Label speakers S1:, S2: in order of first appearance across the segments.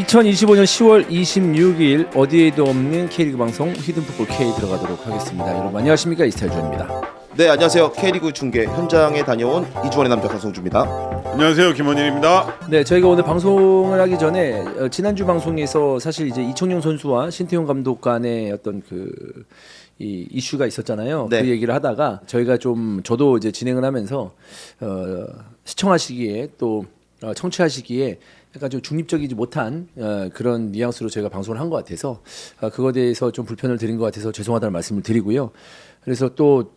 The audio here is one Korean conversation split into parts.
S1: 2025년 10월 26일 어디에도 없는 K리그 방송 히든풋볼 K 들어가도록 하겠습니다. 여러분 안녕하십니까, 이스타일주입니다.
S2: 네, 안녕하세요. K리그 중계 현장에 다녀온 이주원의 남자 강성주입니다.
S3: 안녕하세요, 김원일입니다.
S1: 네, 저희가 오늘 방송을 하기 전에 지난주 방송에서 사실 이제 이청용 선수와 신태용 감독 간의 어떤 이 이슈가 있었잖아요.
S2: 네.
S1: 그 얘기를 하다가 저희가 좀 저도 이제 진행을 하면서 시청하시기에 또 청취하시기에 약간 좀 중립적이지 못한 그런 뉘앙스로 저희가 방송을 한 것 같아서 그거에 대해서 좀 불편을 드린 것 같아서 죄송하다는 말씀을 드리고요. 그래서 또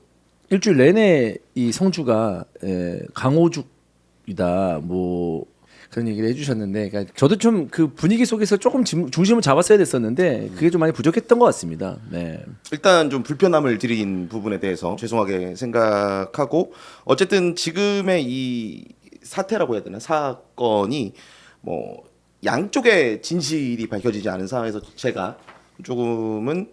S1: 일주일 내내 이 성주가 강호죽이다 뭐 그런 얘기를 해주셨는데, 그러니까 저도 좀 그 분위기 속에서 조금 중심을 잡았어야 됐었는데 그게 좀 많이 부족했던 것 같습니다. 네.
S2: 일단 좀 불편함을 드린 부분에 대해서 죄송하게 생각하고, 어쨌든 지금의 이 사태라고 해야 되나, 사건이 뭐 양쪽의 진실이 밝혀지지 않은 상황에서 제가 조금은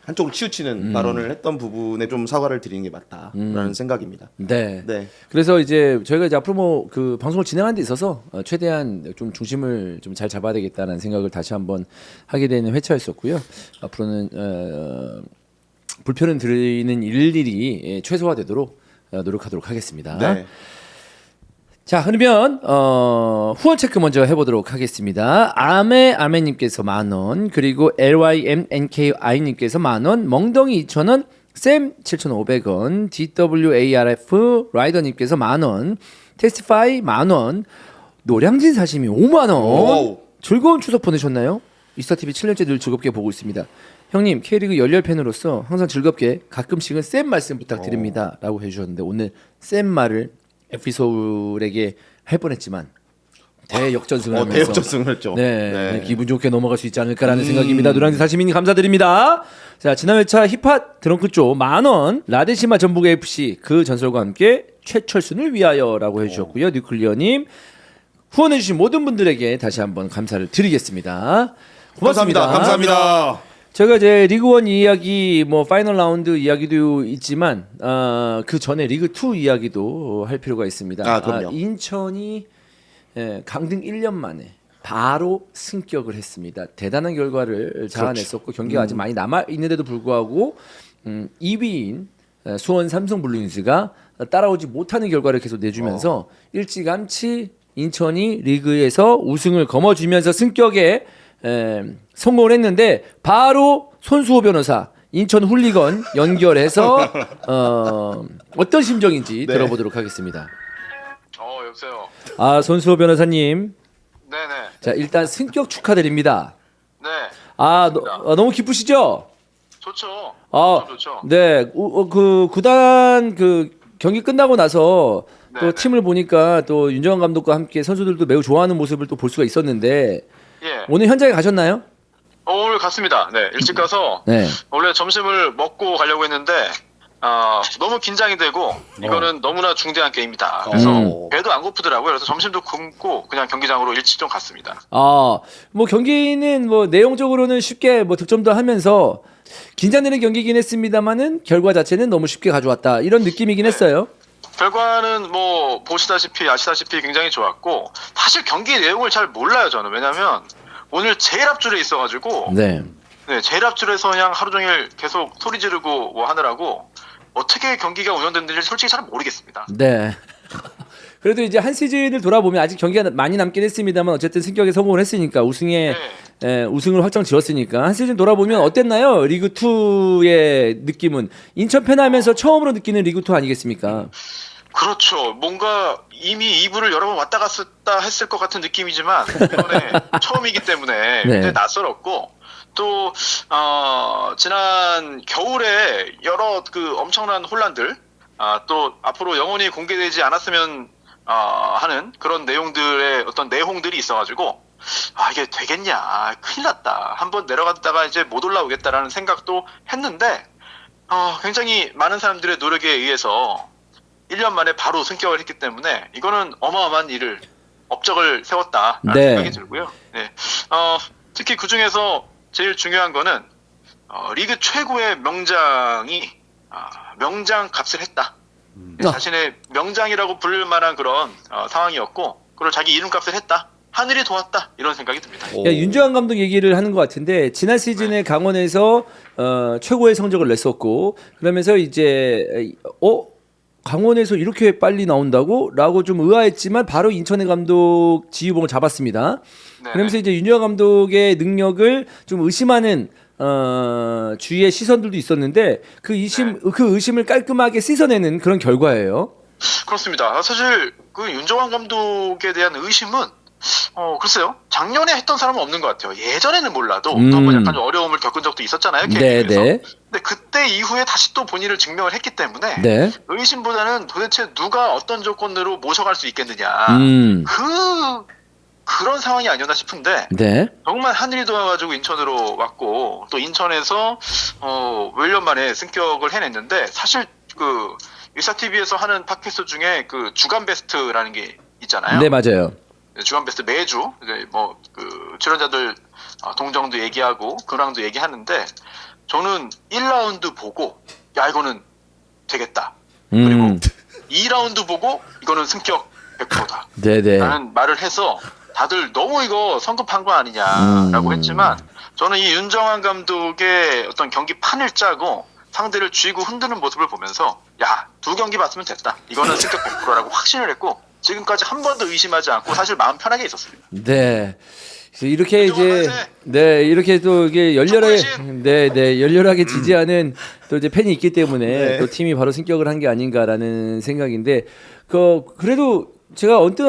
S2: 한쪽으로 치우치는 발언을 했던 부분에 좀 사과를 드리는 게 맞다라는 생각입니다.
S1: 네.
S2: 네.
S1: 그래서 이제 저희가 이제 앞으로 뭐 그 방송을 진행하는 데 있어서 최대한 좀 중심을 좀 잘 잡아야 되겠다는 생각을 다시 한번 하게 되는 회차였었고요. 앞으로는 불편을 드리는 일일이 최소화되도록 노력하도록 하겠습니다.
S2: 네.
S1: 자, 그러면 후원 체크 먼저 해보도록 하겠습니다. 아메님께서 10,000원, 그리고 LYMNKI님께서 10,000원, 멍덩이 2,000원, 쌤 7,500원, DWARF 라이더님께서 10,000원, 테스티파이 10,000원, 노량진 사시미 50,000원.
S2: 오.
S1: 즐거운 추석 보내셨나요? 이스타TV 7년째 늘 즐겁게 보고 있습니다. 형님, K리그 열렬 팬으로서 항상 즐겁게 가끔씩은 쌤 말씀 부탁드립니다 라고 해주셨는데, 오늘 쌤 말을 에피소드에게 할 뻔했지만 대역전승을 하면서
S2: 대역전승을 했죠.
S1: 네, 기분 좋게 넘어갈 수 있지 않을까라는 생각입니다. 노량진 사시민님 감사드립니다. 자, 지난 회차 힙합 드렁크 쪽 10,000원, 라데시마 전북 FC 그 전설과 함께 최철순을 위하여라고 해주셨고요. 뉴클리어님 후원해주신 모든 분들에게 다시 한번 감사를 드리겠습니다. 고맙습니다.
S2: 감사합니다.
S1: 제가 이제 리그1 이야기, 뭐 파이널 라운드 이야기도 있지만 그 전에 리그2 이야기도 할 필요가 있습니다.
S2: 그럼요.
S1: 인천이 강등 1년 만에 바로 승격을 했습니다. 대단한 결과를 자아냈었고 경기가 아직 많이 남아 있는데도 불구하고 2위인 수원 삼성 블루인스가 따라오지 못하는 결과를 계속 내주면서 일찌감치 인천이 리그에서 우승을 거머쥐면서 승격에 성공을 했는데, 바로 손수호 변호사 인천 훌리건 연결해서 어떤 심정인지 들어보도록 하겠습니다.
S4: 여보세요.
S1: 손수호 변호사님,
S4: 네네.
S1: 자 일단 승격 축하드립니다.
S4: 네.
S1: 너무 기쁘시죠?
S4: 좋죠. 좋죠.
S1: 네. 그 구단 그 경기 끝나고 나서 또
S4: 네네.
S1: 팀을 보니까 또 윤정환 감독과 함께 선수들도 매우 좋아하는 모습을 또 볼 수가 있었는데,
S4: 예.
S1: 오늘 현장에 가셨나요?
S4: 오늘 갔습니다. 네. 일찍 가서
S1: 네.
S4: 원래 점심을 먹고 가려고 했는데 너무 긴장이 되고 이거는 너무나 중대한 게임이다. 그래서 배도 안 고프더라고요. 그래서 점심도 굶고 그냥 경기장으로 일찍 갔습니다.
S1: 뭐 경기는 뭐 내용적으로는 쉽게 뭐 득점도 하면서 긴장되는 경기이긴 했습니다만은 결과 자체는 너무 쉽게 가져왔다, 이런 느낌이긴 했어요.
S4: 결과는 뭐 아시다시피 굉장히 좋았고, 사실 경기 내용을 잘 몰라요, 저는. 왜냐면 오늘 제일 앞줄에 있어가지고
S1: 네.
S4: 제일 앞줄에서 그냥 하루 종일 계속 소리 지르고 뭐 하느라고 어떻게 경기가 운영됐는지 솔직히 잘 모르겠습니다.
S1: 네. 그래도 이제 한 시즌을 돌아보면 아직 경기가 많이 남긴 했습니다만 어쨌든 승격에 성공을 했으니까 우승을 확정 지었으니까 한 시즌 돌아보면 어땠나요? 리그 2의 느낌은 인천 팬하면서 처음으로 느끼는 리그 2 아니겠습니까?
S4: 그렇죠. 뭔가 이미 2부를 여러 번 왔다 갔다 했을 것 같은 느낌이지만 이번에 처음이기 때문에 굉장히 낯설었고, 또 지난 겨울에 여러 그 엄청난 혼란들, 또 앞으로 영원히 공개되지 않았으면 하는 그런 내용들의 어떤 내홍들이 있어가지고 이게 되겠냐, 큰일 났다, 한번 내려갔다가 이제 못 올라오겠다라는 생각도 했는데 굉장히 많은 사람들의 노력에 의해서 1년 만에 바로 승격을 했기 때문에 이거는 어마어마한 업적을 세웠다라는 생각이 들고요. 네. 특히 그 중에서 제일 중요한 거는 리그 최고의 명장이 명장 값을 했다. 자신의 명장이라고 부를 만한 그런 상황이었고, 그걸 자기 이름값을 했다. 하늘이 도왔다 이런 생각이 듭니다.
S2: 오.
S1: 야, 윤정환 감독 얘기를 하는 것 같은데 지난 시즌에 강원에서 최고의 성적을 냈었고 그러면서 이제 강원에서 이렇게 빨리 나온다고? 라고 좀 의아했지만 바로 인천의 감독 지휘봉을 잡았습니다.
S4: 네네.
S1: 그러면서 이제 윤정환 감독의 능력을 좀 의심하는 주위의 시선들도 있었는데 그 의심을 깔끔하게 씻어내는 그런 결과예요.
S4: 그렇습니다. 사실 그 윤정환 감독에 대한 의심은 글쎄요. 작년에 했던 사람은 없는 것 같아요. 예전에는 몰라도 또 한번 약간 좀 어려움을 겪은 적도 있었잖아요. KT에서.
S1: 네.
S4: 근데 그때 이후에 다시 또 본인을 증명을 했기 때문에
S1: 네.
S4: 의심보다는 도대체 누가 어떤 조건으로 모셔갈 수 있겠느냐. 그런 상황이 아니었나 싶은데
S1: 네.
S4: 정말 하늘이 도와가지고 인천으로 왔고 또 인천에서 몇 년 만에 승격을 해냈는데 사실 그 일사TV에서 하는 팟캐스트 중에 그 주간 베스트라는 게 있잖아요.
S1: 네, 맞아요.
S4: 주간 베스트 매주 뭐 그 출연자들 동정도 얘기하고 근황도 얘기하는데 저는 1라운드 보고 야 이거는 되겠다. 그리고 2라운드 보고 이거는 승격 100%다.
S1: 네네.
S4: 라는 말을 해서 다들 너무 이거 성급한 거 아니냐라고 했지만 저는 이 윤정환 감독의 어떤 경기 판을 짜고 상대를 쥐고 흔드는 모습을 보면서 야, 2경기 봤으면 됐다. 이거는 승격 100%라고 확신을 했고 지금까지 한 번도 의심하지 않고 사실 마음 편하게 있었습니다.
S1: 네. 그래서 이렇게 이제
S4: 만세!
S1: 이렇게 또 이게 열렬하게
S4: 촉구의
S1: 열렬하게 지지하는 또 이제 팬이 있기 때문에
S2: 네.
S1: 또 팀이 바로 승격을 한 게 아닌가라는 생각인데 그래도 제가 언뜻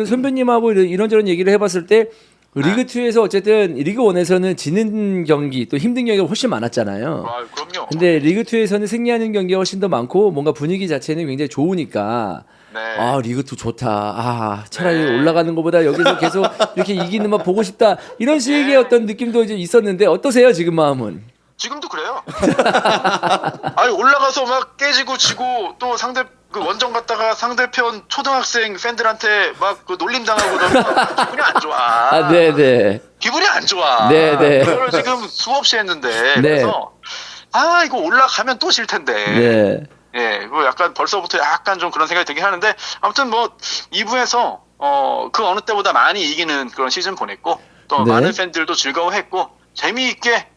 S1: 선배님하고 이런저런 얘기를 해봤을 때 리그 2에서 어쨌든 리그 1에서는 지는 경기 또 힘든 경기가 훨씬 많았잖아요.
S4: 아, 그럼요.
S1: 근데 리그 2에서는 승리하는 경기가 훨씬 더 많고 뭔가 분위기 자체는 굉장히 좋으니까
S4: 네.
S1: 아 리그 2 좋다. 차라리
S4: 네.
S1: 올라가는 것보다 여기서 계속 이렇게 이기는 맛 보고 싶다. 이런 식의 어떤 느낌도 이제 있었는데 어떠세요 지금 마음은?
S4: 지금도 그래요. 아니 올라가서 막 깨지고 지고 또 상대 그 원정 갔다가 상대편 초등학생 팬들한테 막 그 놀림 당하고 그러면 기분이 안 좋아.
S1: 아 네네.
S4: 기분이 안 좋아.
S1: 네네.
S4: 그걸 지금 수없이 했는데
S1: 네.
S4: 그래서 아 이거 올라가면 또 질 텐데.
S1: 네.
S4: 예, 뭐 약간 벌써부터 약간 좀 그런 생각이 들긴 하는데 아무튼 뭐 2부에서 그 어느 때보다 많이 이기는 그런 시즌 보냈고 또
S1: 네.
S4: 많은 팬들도 즐거워했고 재미있게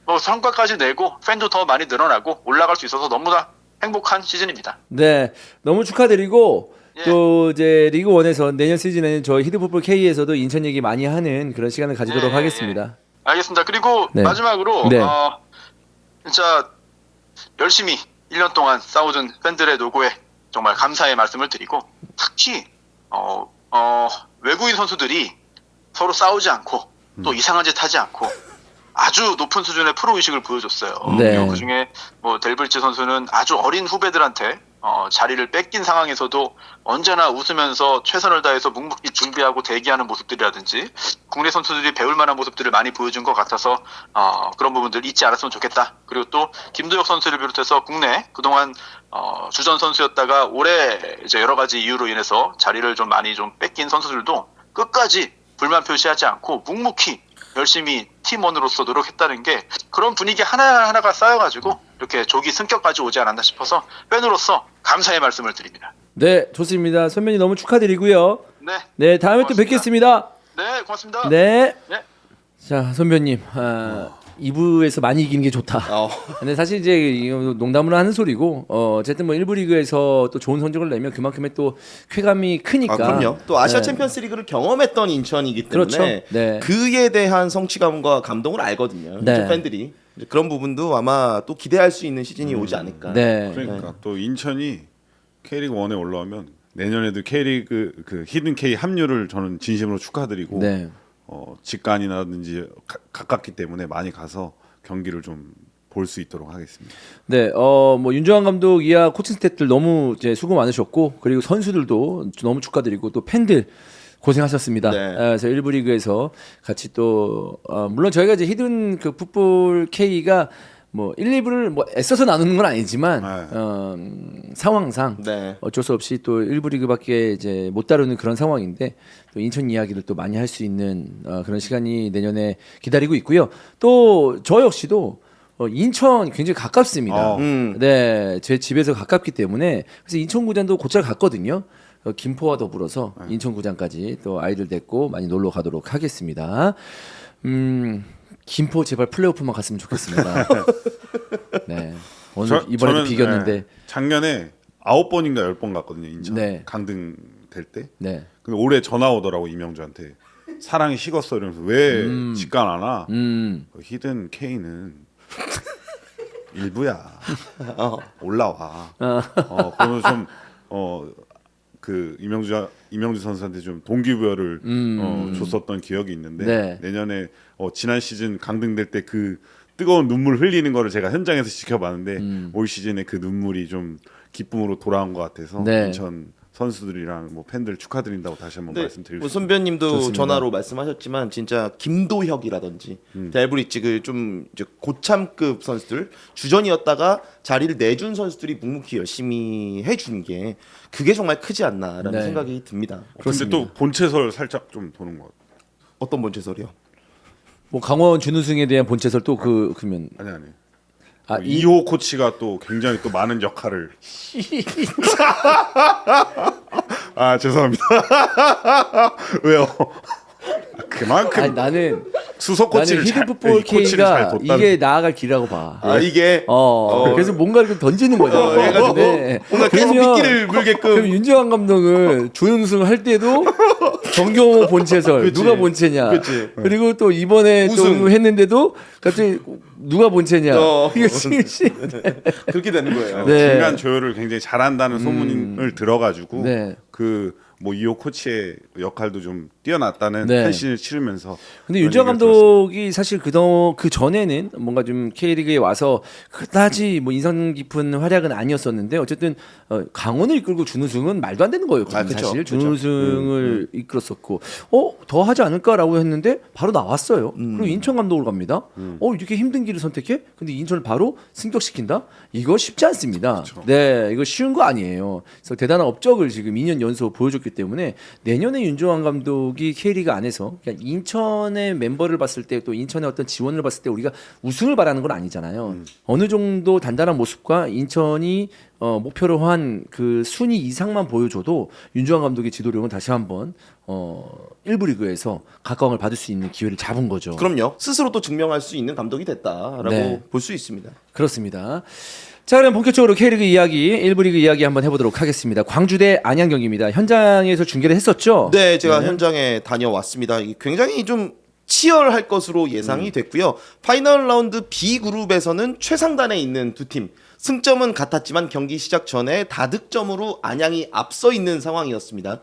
S4: 뭐 성과까지 내고 팬도 더 많이 늘어나고 올라갈 수 있어서 너무나 행복한 시즌입니다.
S1: 네. 너무 축하드리고
S4: 예.
S1: 또 이제 리그 1에서 내년 시즌에는 저희 히드풋볼 K에서도 인천 얘기 많이 하는 그런 시간을 가지도록
S4: 예,
S1: 하겠습니다.
S4: 알겠습니다. 그리고
S1: 네.
S4: 마지막으로
S1: 네.
S4: 진짜 열심히 1년 동안 싸워준 팬들의 노고에 정말 감사의 말씀을 드리고 특히 외국인 선수들이 서로 싸우지 않고 또 이상한 짓 하지 않고 아주 높은 수준의 프로 의식을 보여줬어요.
S1: 네.
S4: 그리고 그중에 뭐 델브리치 선수는 아주 어린 후배들한테 자리를 뺏긴 상황에서도 언제나 웃으면서 최선을 다해서 묵묵히 준비하고 대기하는 모습들이라든지 국내 선수들이 배울 만한 모습들을 많이 보여준 것 같아서 그런 부분들 잊지 않았으면 좋겠다. 그리고 또 김도혁 선수를 비롯해서 국내 그동안 주전 선수였다가 올해 이제 여러 가지 이유로 인해서 자리를 좀 많이 좀 뺏긴 선수들도 끝까지 불만 표시하지 않고 묵묵히 열심히 팀원으로서 노력했다는 게 그런 분위기 하나하나가 쌓여가지고 이렇게 조기 승격까지 오지 않았나 싶어서 팬으로서 감사의 말씀을 드립니다.
S1: 네, 좋습니다. 선배님 너무 축하드리고요.
S4: 네.
S1: 네, 다음에 또
S4: 고맙습니다.
S1: 뵙겠습니다.
S4: 네, 고맙습니다.
S1: 네.
S4: 네.
S1: 자, 선배님, 2부에서 많이 이기는 게 좋다. 근데 사실 이제 이거 농담으로 하는 소리고, 어쨌든 뭐 1부 리그에서 또 좋은 성적을 내면 그만큼의 또 쾌감이 크니까.
S2: 그럼요. 또 아시아
S1: 네.
S2: 챔피언스리그를 경험했던 인천이기 때문에
S1: 그렇죠. 네.
S2: 그에 대한 성취감과 감동을 알거든요.
S1: 네.
S2: 인천 팬들이 이제 그런 부분도 아마 또 기대할 수 있는 시즌이 오지 않을까.
S1: 네.
S3: 그러니까 또 인천이 K리그 1에 올라오면 내년에도 K리그 그 히든 K 합류를 저는 진심으로 축하드리고
S1: 네.
S3: 직관이라든지 가깝기 때문에 많이 가서 경기를 좀 볼 수 있도록 하겠습니다.
S1: 네, 뭐 윤정환 감독 이하 코칭 스태프들 너무 이제 수고 많으셨고 그리고 선수들도 너무 축하드리고 또 팬들 고생하셨습니다.
S2: 네.
S1: 그래서 1부 리그에서 같이 또 물론 저희가 이제 히든 그 풋볼 K가 뭐 1, 2부를 뭐 애써서 나누는 건 아니지만 상황상
S2: 네.
S1: 어쩔 수 없이 또 1부 리그밖에 이제 못 다루는 그런 상황인데 또 인천 이야기를 또 많이 할 수 있는 그런 시간이 내년에 기다리고 있고요. 또 저 역시도 인천 굉장히 가깝습니다. 네, 제 집에서 가깝기 때문에 그래서 인천구장도 곧잘 갔거든요. 김포와 더불어서 인천구장까지 또 아이들 데리고 많이 놀러 가도록 하겠습니다. 김포 제발 플레이오프만 갔으면 좋겠습니다. 네. 오늘 이번에도
S3: 저는,
S1: 비겼는데
S3: 네, 작년에 9번인가 10번 갔거든요. 인천
S1: 네.
S3: 강등 될 때.
S1: 네.
S3: 근데 올해 전화 오더라고 이명주한테. 사랑이 식었어 이러면서 왜 직관 안 와? 히든 K는 일부야. 올라와. 그러면 좀그 이명주 선수한테 좀 동기부여를 줬었던 기억이 있는데
S1: 네.
S3: 내년에 지난 시즌 강등될 때 그 뜨거운 눈물 흘리는 거를 제가 현장에서 지켜봤는데 올 시즌에 그 눈물이 좀 기쁨으로 돌아온 것 같아서
S1: 네.
S3: 인천 선수들이랑 뭐 팬들 축하드린다고 다시 한번 말씀드리고
S2: 뭐
S3: 싶습니다.
S2: 손변님도
S1: 좋습니다.
S2: 전화로 말씀하셨지만 진짜 김도혁이라든지 델브리지 좀 이제 고참급 선수들 주전이었다가 자리를 내준 선수들이 묵묵히 열심히 해준 게 그게 정말 크지 않나라는
S1: 네.
S2: 생각이 듭니다.
S3: 근데 또 본체설 살짝 좀 도는 것 같아요.
S2: 어떤 본체설이요?
S1: 뭐 강원 준우승에 대한 본체설 또 그러면
S3: 아니.
S1: 아,
S3: 이호 코치가 또 굉장히 또 많은 역할을. 아 죄송합니다. 왜요? 그만큼
S1: 아니, 나는
S3: 수석 코치를
S1: 히든풋볼 K가 이게 나아갈 길이라고 봐.
S2: 이게
S1: 그래서 뭔가 이렇게 던지는 거죠.
S2: 해가지고 뭔가 계속 미끼를 물게끔.
S1: 그럼 윤정환 감독은 조윤승 할 때도 정경호 본체설
S2: 그치.
S1: 누가 본체냐.
S2: 그치.
S1: 그리고 또 이번에
S2: 우승.
S1: 또 했는데도 갑자기 누가 본체냐. 이거
S2: 그렇게 되는 거예요.
S1: 네.
S3: 중간 조율을 굉장히 잘한다는 소문을 들어가지고
S1: 네.
S3: 뭐 이호 코치의 역할도 좀 뛰어났다는
S1: 네.
S3: 한 시즌을 치르면서.
S1: 근데
S3: 그런
S1: 윤정환
S3: 얘기를 들었습니다.
S1: 감독이 사실 그 전에는 뭔가 좀 K리그에 와서 그다지 뭐 인상 깊은 활약은 아니었었는데 어쨌든 강원을 이끌고 준우승은 말도 안 되는 거예요.
S2: 그쵸,
S1: 사실
S2: 그쵸.
S1: 준우승을 이끌었었고 더 하지 않을까라고 했는데 바로 나왔어요. 그리고 인천 감독을 갑니다. 이렇게 힘든 길을 선택해? 근데 인천을 바로 승격시킨다? 이거 쉽지 않습니다. 네, 이거 쉬운 거 아니에요. 그래서 대단한 업적을 지금 2년 연속 보여줬기 때문에 내년에 윤정환 감독이 K리그 안에서 그냥 인천의 멤버를 봤을 때 또 인천의 어떤 지원을 봤을 때 우리가 우승을 바라는 건 아니잖아요. 어느 정도 단단한 모습과 인천이 목표로 한 그 순위 이상만 보여줘도 윤정환 감독의 지도력은 다시 한번 1부 리그에서 각광을 받을 수 있는 기회를 잡은 거죠.
S2: 그럼요. 스스로 또 증명할 수 있는 감독이 됐다라고
S1: 네.
S2: 볼 수 있습니다.
S1: 그렇습니다. 자, 그럼 본격적으로 K리그 이야기, 1부 리그 이야기 한번 해보도록 하겠습니다. 광주 대 안양 경기입니다. 현장에서 중계를 했었죠?
S2: 네, 제가 현장에 다녀왔습니다. 이게 굉장히 좀 치열할 것으로 예상이 됐고요. 파이널 라운드 B 그룹에서는 최상단에 있는 두 팀. 승점은 같았지만 경기 시작 전에 다득점으로 안양이 앞서 있는 상황이었습니다.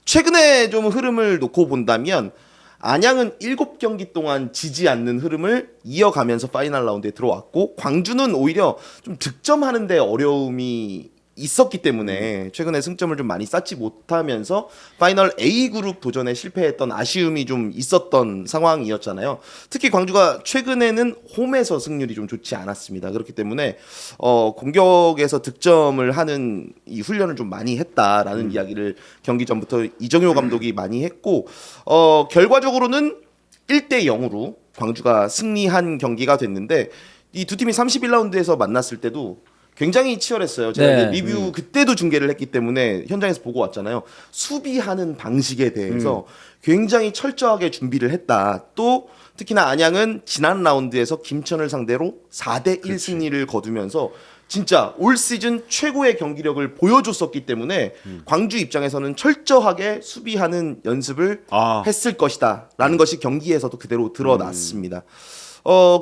S2: 최근에 좀 흐름을 놓고 본다면 안양은 7경기 동안 지지 않는 흐름을 이어가면서 파이널 라운드에 들어왔고 광주는 오히려 좀 득점하는 데 어려움이 있었기 때문에 최근에 승점을 좀 많이 쌓지 못하면서 파이널 A 그룹 도전에 실패했던 아쉬움이 좀 있었던 상황이었잖아요. 특히 광주가 최근에는 홈에서 승률이 좀 좋지 않았습니다. 그렇기 때문에 공격에서 득점을 하는 이 훈련을 좀 많이 했다라는 이야기를 경기 전부터 이정효 감독이 많이 했고 결과적으로는 1대 0으로 광주가 승리한 경기가 됐는데 이 두 팀이 31라운드에서 만났을 때도 굉장히 치열했어요. 제가
S1: 네.
S2: 이제 리뷰 그때도 중계를 했기 때문에 현장에서 보고 왔잖아요. 수비하는 방식에 대해서 굉장히 철저하게 준비를 했다. 또 특히나 안양은 지난 라운드에서 김천을 상대로 4대1 승리를 거두면서 진짜 올 시즌 최고의 경기력을 보여줬었기 때문에 광주 입장에서는 철저하게 수비하는 연습을 했을 것이다. 라는 것이 경기에서도 그대로 드러났습니다.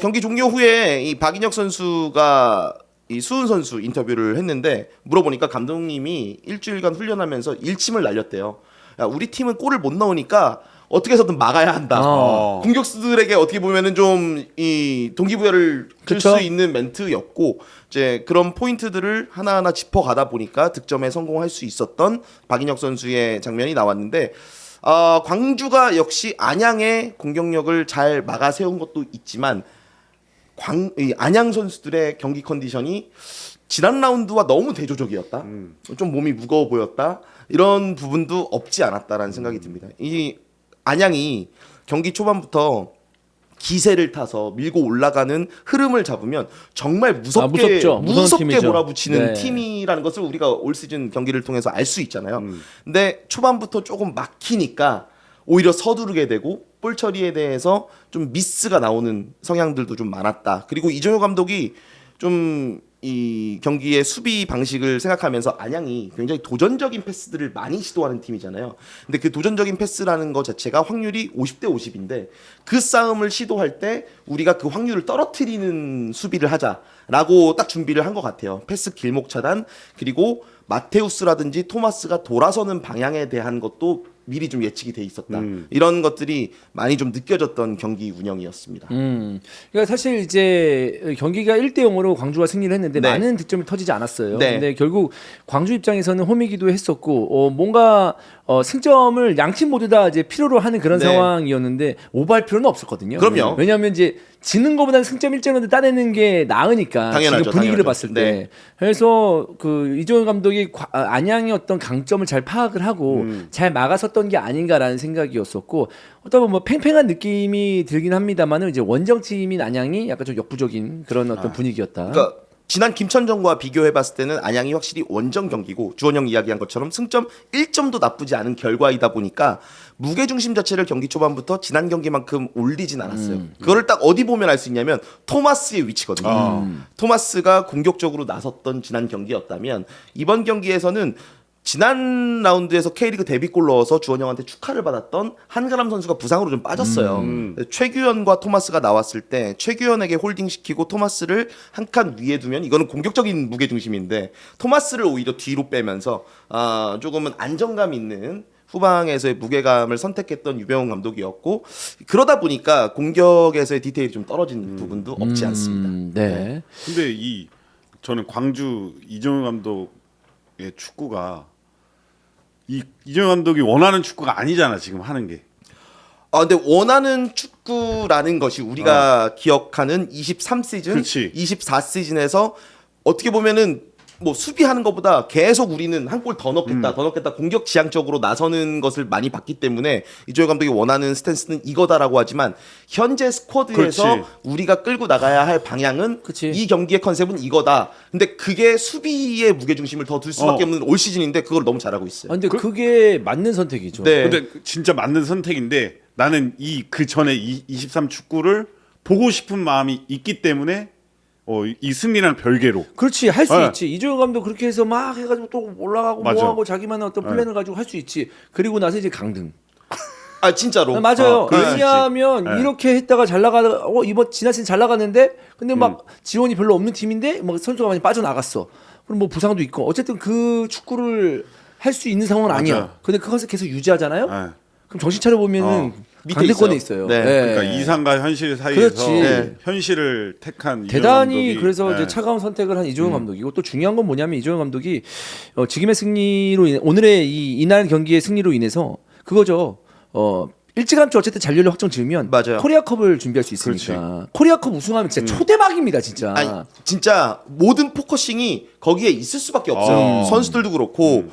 S2: 경기 종료 후에 이 박인혁 선수가 이 수훈 선수 인터뷰를 했는데 물어보니까 감독님이 일주일간 훈련하면서 일침을 날렸대요. 야, 우리 팀은 골을 못 넣으니까 어떻게 해서든 막아야 한다. 공격수들에게 어떻게 보면은 좀 이 동기부여를 줄 수 있는 멘트였고 이제 그런 포인트들을 하나하나 짚어가다 보니까 득점에 성공할 수 있었던 박인혁 선수의 장면이 나왔는데 광주가 역시 안양의 공격력을 잘 막아 세운 것도 있지만 안양 선수들의 경기 컨디션이 지난 라운드와 너무 대조적이었다. 좀 몸이 무거워 보였다. 이런 부분도 없지 않았다라는 생각이 듭니다. 이 안양이 경기 초반부터 기세를 타서 밀고 올라가는 흐름을 잡으면 정말 무섭게
S1: 무섭죠. 무서운
S2: 무섭게
S1: 팀이죠.
S2: 몰아붙이는
S1: 네.
S2: 팀이라는 것을 우리가 올 시즌 경기를 통해서 알 수 있잖아요. 근데 초반부터 조금 막히니까 오히려 서두르게 되고 볼 처리에 대해서 좀 미스가 나오는 성향들도 좀 많았다. 그리고 이정효 감독이 좀 이 경기의 수비 방식을 생각하면서 안양이 굉장히 도전적인 패스들을 많이 시도하는 팀이잖아요. 근데 그 도전적인 패스라는 것 자체가 확률이 50대 50인데 그 싸움을 시도할 때 우리가 그 확률을 떨어뜨리는 수비를 하자라고 딱 준비를 한 것 같아요. 패스 길목 차단 그리고 마테우스라든지 토마스가 돌아서는 방향에 대한 것도 미리 좀 예측이 돼 있었다. 이런 것들이 많이 좀 느껴졌던 경기 운영이었습니다.
S1: 그러니까 사실 이제 경기가 1대 0으로 광주가 승리를 했는데
S2: 네.
S1: 많은 득점이 터지지 않았어요.
S2: 네.
S1: 근데 결국 광주 입장에서는 홈이기도 했었고 뭔가 승점을 양팀 모두 다 이제 필요로 하는 그런
S2: 네.
S1: 상황이었는데 오버할 필요는 없었거든요.
S2: 그럼요.
S1: 왜냐하면 이제 지는 것보다는 승점 1점이라도 따내는 게 나으니까
S2: 당연하죠,
S1: 지금 분위기를
S2: 당연하죠.
S1: 봤을 때.
S2: 네.
S1: 그래서 그 이종현 감독이 안양의 어떤 강점을 잘 파악을 하고 잘 막아섰던 게 아닌가라는 생각이었었고 어떤 뭐 팽팽한 느낌이 들긴 합니다만은 이제 원정팀인 안양이 약간 좀 역부족인 그런 어떤 분위기였다.
S2: 그러니까 지난 김천전과 비교해봤을 때는 안양이 확실히 원정 경기고 주원영 이야기한 것처럼 승점 1점도 나쁘지 않은 결과이다 보니까 무게중심 자체를 경기 초반부터 지난 경기만큼 올리진 않았어요. 그거를 딱 어디 보면 알 수 있냐면 토마스의 위치거든요. 토마스가 공격적으로 나섰던 지난 경기였다면 이번 경기에서는 지난 라운드에서 K리그 데뷔골 넣어서 주원영한테 축하를 받았던 한가람 선수가 부상으로 좀 빠졌어요. 최규현과 토마스가 나왔을 때 최규현에게 홀딩시키고 토마스를 한 칸 위에 두면 이거는 공격적인 무게중심인데 토마스를 오히려 뒤로 빼면서 조금은 안정감 있는 후방에서의 무게감을 선택했던 유병훈 감독이었고 그러다 보니까 공격에서의 디테일이 좀 떨어진 부분도 없지 않습니다.
S1: 네.
S3: 근데 저는 광주 이정효 감독의 축구가 이정효 감독이 원하는 축구가 아니잖아 지금 하는 게.
S2: 근데 원하는 축구라는 것이 우리가 기억하는 23시즌,
S3: 그렇지.
S2: 24시즌에서 어떻게 보면은 뭐 수비하는 것보다 계속 우리는 한 골 더 넣겠다, 더 넣겠다 공격 지향적으로 나서는 것을 많이 봤기 때문에 이조혜 감독이 원하는 스탠스는 이거다라고 하지만 현재 스쿼드에서
S3: 그렇지.
S2: 우리가 끌고 나가야 할 방향은
S1: 그치.
S2: 이 경기의 컨셉은 이거다. 근데 그게 수비의 무게중심을 더 둘 수밖에 없는 올 시즌인데 그걸 너무 잘하고 있어요.
S1: 근데 그게 맞는 선택이죠.
S2: 네.
S3: 근데 진짜 맞는 선택인데 나는 그 전에 23 축구를 보고 싶은 마음이 있기 때문에 이 승리랑 별개로.
S1: 그렇지 할 수
S3: 네.
S1: 있지. 이종현 감독 그렇게 해서 막 해가지고 또 올라가고
S3: 맞아.
S1: 뭐하고 자기만의 어떤 플랜을 가지고 할 수 있지. 그리고 나서 이제 강등.
S2: 진짜로.
S1: 맞아요.
S3: 그럴 수
S1: 왜냐하면
S3: 있지. 네.
S1: 이렇게 했다가 잘 나가다가 이번 지난 시즌 잘 나갔는데 근데 막 지원이 별로 없는 팀인데 막 선수가 많이 빠져나갔어. 그럼 뭐 부상도 있고 어쨌든 그 축구를 할 수 있는 상황은
S3: 맞아.
S1: 아니야. 근데 그것을 계속 유지하잖아요.
S3: 네.
S1: 그럼 정신 차려 보면은
S2: 밑에
S1: 강대권에
S2: 있어요.
S1: 있어요.
S2: 네.
S3: 그러니까 이상과 현실 사이에서
S1: 그렇지.
S2: 네.
S3: 현실을 택한 이정효
S1: 대단히
S3: 감독이,
S1: 그래서
S3: 네.
S1: 이제 차가운 선택을 한 이종현 감독이고 또 중요한 건 뭐냐면 이종현 감독이 지금의 승리로 오늘의 이날 경기의 승리로 인해서 그거죠. 일찌감치 어쨌든 잔류를 확정 지으면
S2: 맞아요.
S1: 코리아컵을 준비할 수 있으니까 코리아컵 우승하면 진짜 초대박입니다 진짜.
S2: 아니 진짜 모든 포커싱이 거기에 있을 수밖에 없어요. 선수들도 그렇고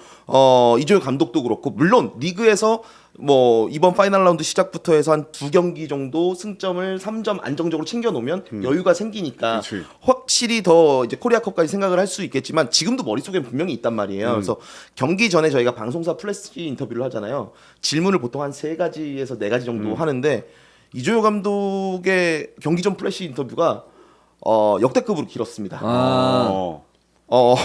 S2: 이종효 감독도 그렇고 물론 리그에서 뭐 이번 파이널 라운드 시작부터 해서 한 2경기 정도 승점을 3점 안정적으로 챙겨 놓으면 여유가 생기니까
S3: 그치.
S2: 확실히 더 이제 코리아컵까지 생각을 할 수 있겠지만 지금도 머릿속에 분명히 있단 말이에요. 그래서 경기 전에 저희가 방송사 플래시 인터뷰를 하잖아요. 질문을 보통 한 3가지에서 4가지 정도 하는데 이종효 감독의 경기 전 플래시 인터뷰가 역대급으로 길었습니다.
S3: 어.
S2: 뭐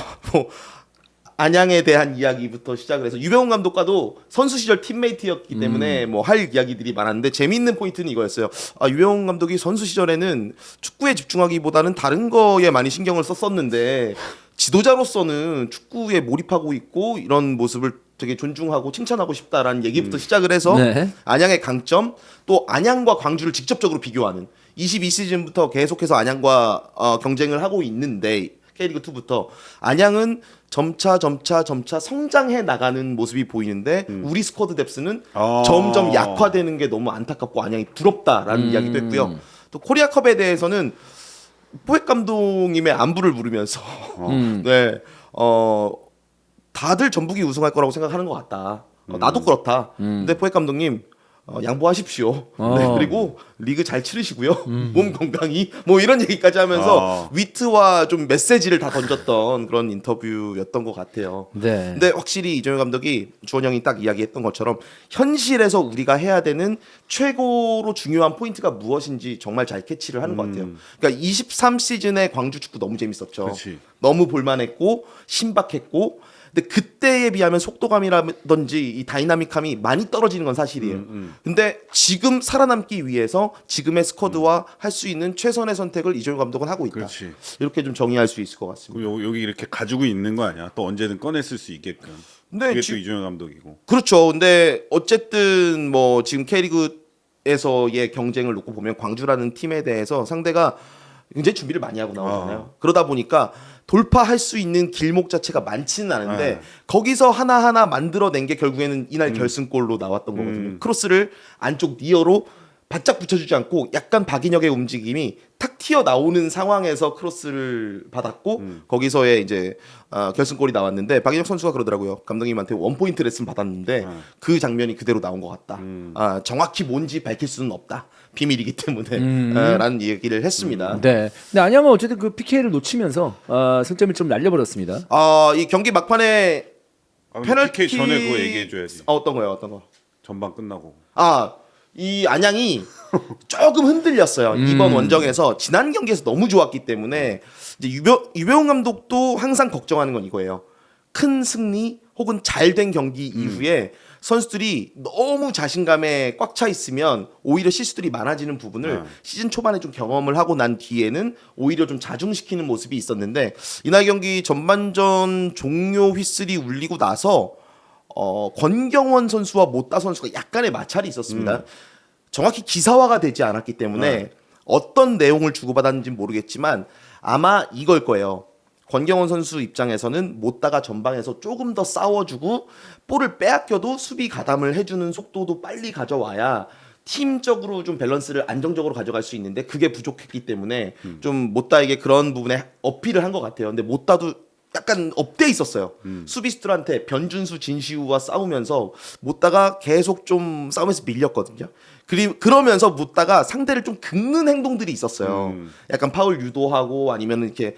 S2: 안양에 대한 이야기부터 시작을 해서 유병훈 감독과도 선수 시절 팀메이트였기 때문에 뭐 할 이야기들이 많았는데 재미있는 포인트는 이거였어요. 유병훈 감독이 선수 시절에는 축구에 집중하기보다는 다른 거에 많이 신경을 썼었는데 지도자로서는 축구에 몰입하고 있고 이런 모습을 되게 존중하고 칭찬하고 싶다라는 얘기부터 시작을 해서
S1: 네.
S2: 안양의 강점 또 안양과 광주를 직접적으로 비교하는 22시즌부터 계속해서 안양과 경쟁을 하고 있는데 K리그 2부터 안양은 점차 성장해 나가는 모습이 보이는데 우리 스쿼드 뎁스는 점점 약화되는 게 너무 안타깝고 안양이 부럽다라는 이야기도 했고요. 또 코리아컵에 대해서는 포획 감독님의 안부를 물으면서 네, 다들 전북이 우승할 거라고 생각하는 것 같다. 나도 그렇다. 근데 포획 감독님 양보하십시오.
S1: 어.
S2: 네, 그리고 리그 잘 치르시고요. 몸 건강히 뭐 이런 얘기까지 하면서 위트와 좀 메시지를 다 던졌던 그런 인터뷰였던 것 같아요.
S1: 네.
S2: 근데 확실히 이정효 감독이 주원 형이 딱 이야기했던 것처럼 현실에서 우리가 해야 되는 최고로 중요한 포인트가 무엇인지 정말 잘 캐치를 하는 것 같아요. 그러니까 23 시즌에 광주 축구 너무 재밌었죠.
S3: 그렇지.
S2: 너무 볼만했고 신박했고, 근데 그때에 비하면 속도감이라든지 이 다이나믹함이 많이 떨어지는 건 사실이에요. 근데 지금 살아남기 위해서 지금의 스쿼드와 할 수 있는 최선의 선택을 이정효 감독은 하고 있다.
S3: 그렇지.
S2: 이렇게 좀 정의할 수 있을 것 같습니다.
S3: 그리고 여기 이렇게 가지고 있는 거 아니야? 또 언제든 꺼냈을 수 있게끔.
S2: 근데
S3: 그게 또 이준영 감독이고.
S2: 그렇죠. 근데 어쨌든 뭐 지금 K리그에서의 경쟁을 놓고 보면 광주라는 팀에 대해서 상대가 굉장히 준비를 많이 하고 나오잖아요. 그러다 보니까 돌파할 수 있는 길목 자체가 많지는 않은데 거기서 하나하나 만들어낸 게 결국에는 이날 결승골로 나왔던 거거든요. 크로스를 안쪽 니어로 바짝 붙여주지 않고 약간 박인혁의 움직임이 탁 튀어나오는 상황에서 크로스를 받았고 거기서의 이제 결승골이 나왔는데 박인혁 선수가 그러더라고요. 감독님한테 원포인트 레슨 받았는데 그 장면이 그대로 나온 것 같다. 정확히 뭔지 밝힐 수는 없다. 비밀이기 때문에 라는 얘기를 했습니다.
S1: 네. 근데 안양은 어쨌든 그 PK를 놓치면서 승점을 좀 날려버렸습니다.
S2: 이 경기 막판에 페널티
S3: PK 전에 그거 얘기해줘야지.
S2: 어떤 거요?
S3: 전반 끝나고.
S2: 이 안양이 조금 흔들렸어요. 이번 원정에서 지난 경기에서 너무 좋았기 때문에 이제 유병훈 감독도 항상 걱정하는 건 이거예요. 큰 승리 혹은 잘된 경기 이후에 선수들이 너무 자신감에 꽉 차 있으면 오히려 실수들이 많아지는 부분을 시즌 초반에 좀 경험을 하고 난 뒤에는 오히려 좀 자중시키는 모습이 있었는데 이날 경기 전반전 종료 휘슬이 울리고 나서 권경원 선수와 모따 선수가 약간의 마찰이 있었습니다. 정확히 기사화가 되지 않았기 때문에 어떤 내용을 주고받았는지는 모르겠지만 아마 이걸 거예요. 권경원 선수 입장에서는 모따가 전방에서 조금 더 싸워주고 볼을 빼앗겨도 수비 가담을 해주는 속도도 빨리 가져와야 팀적으로 좀 밸런스를 안정적으로 가져갈 수 있는데 그게 부족했기 때문에 좀 모따에게 그런 부분에 어필을 한 것 같아요. 근데 모따도 약간 업돼 있었어요. 수비수들한테 변준수, 진시우와 싸우면서 모따가 계속 좀 싸움에서 밀렸거든요. 그러면서 모따가 상대를 좀 긁는 행동들이 있었어요. 약간 파울 유도하고 아니면 이렇게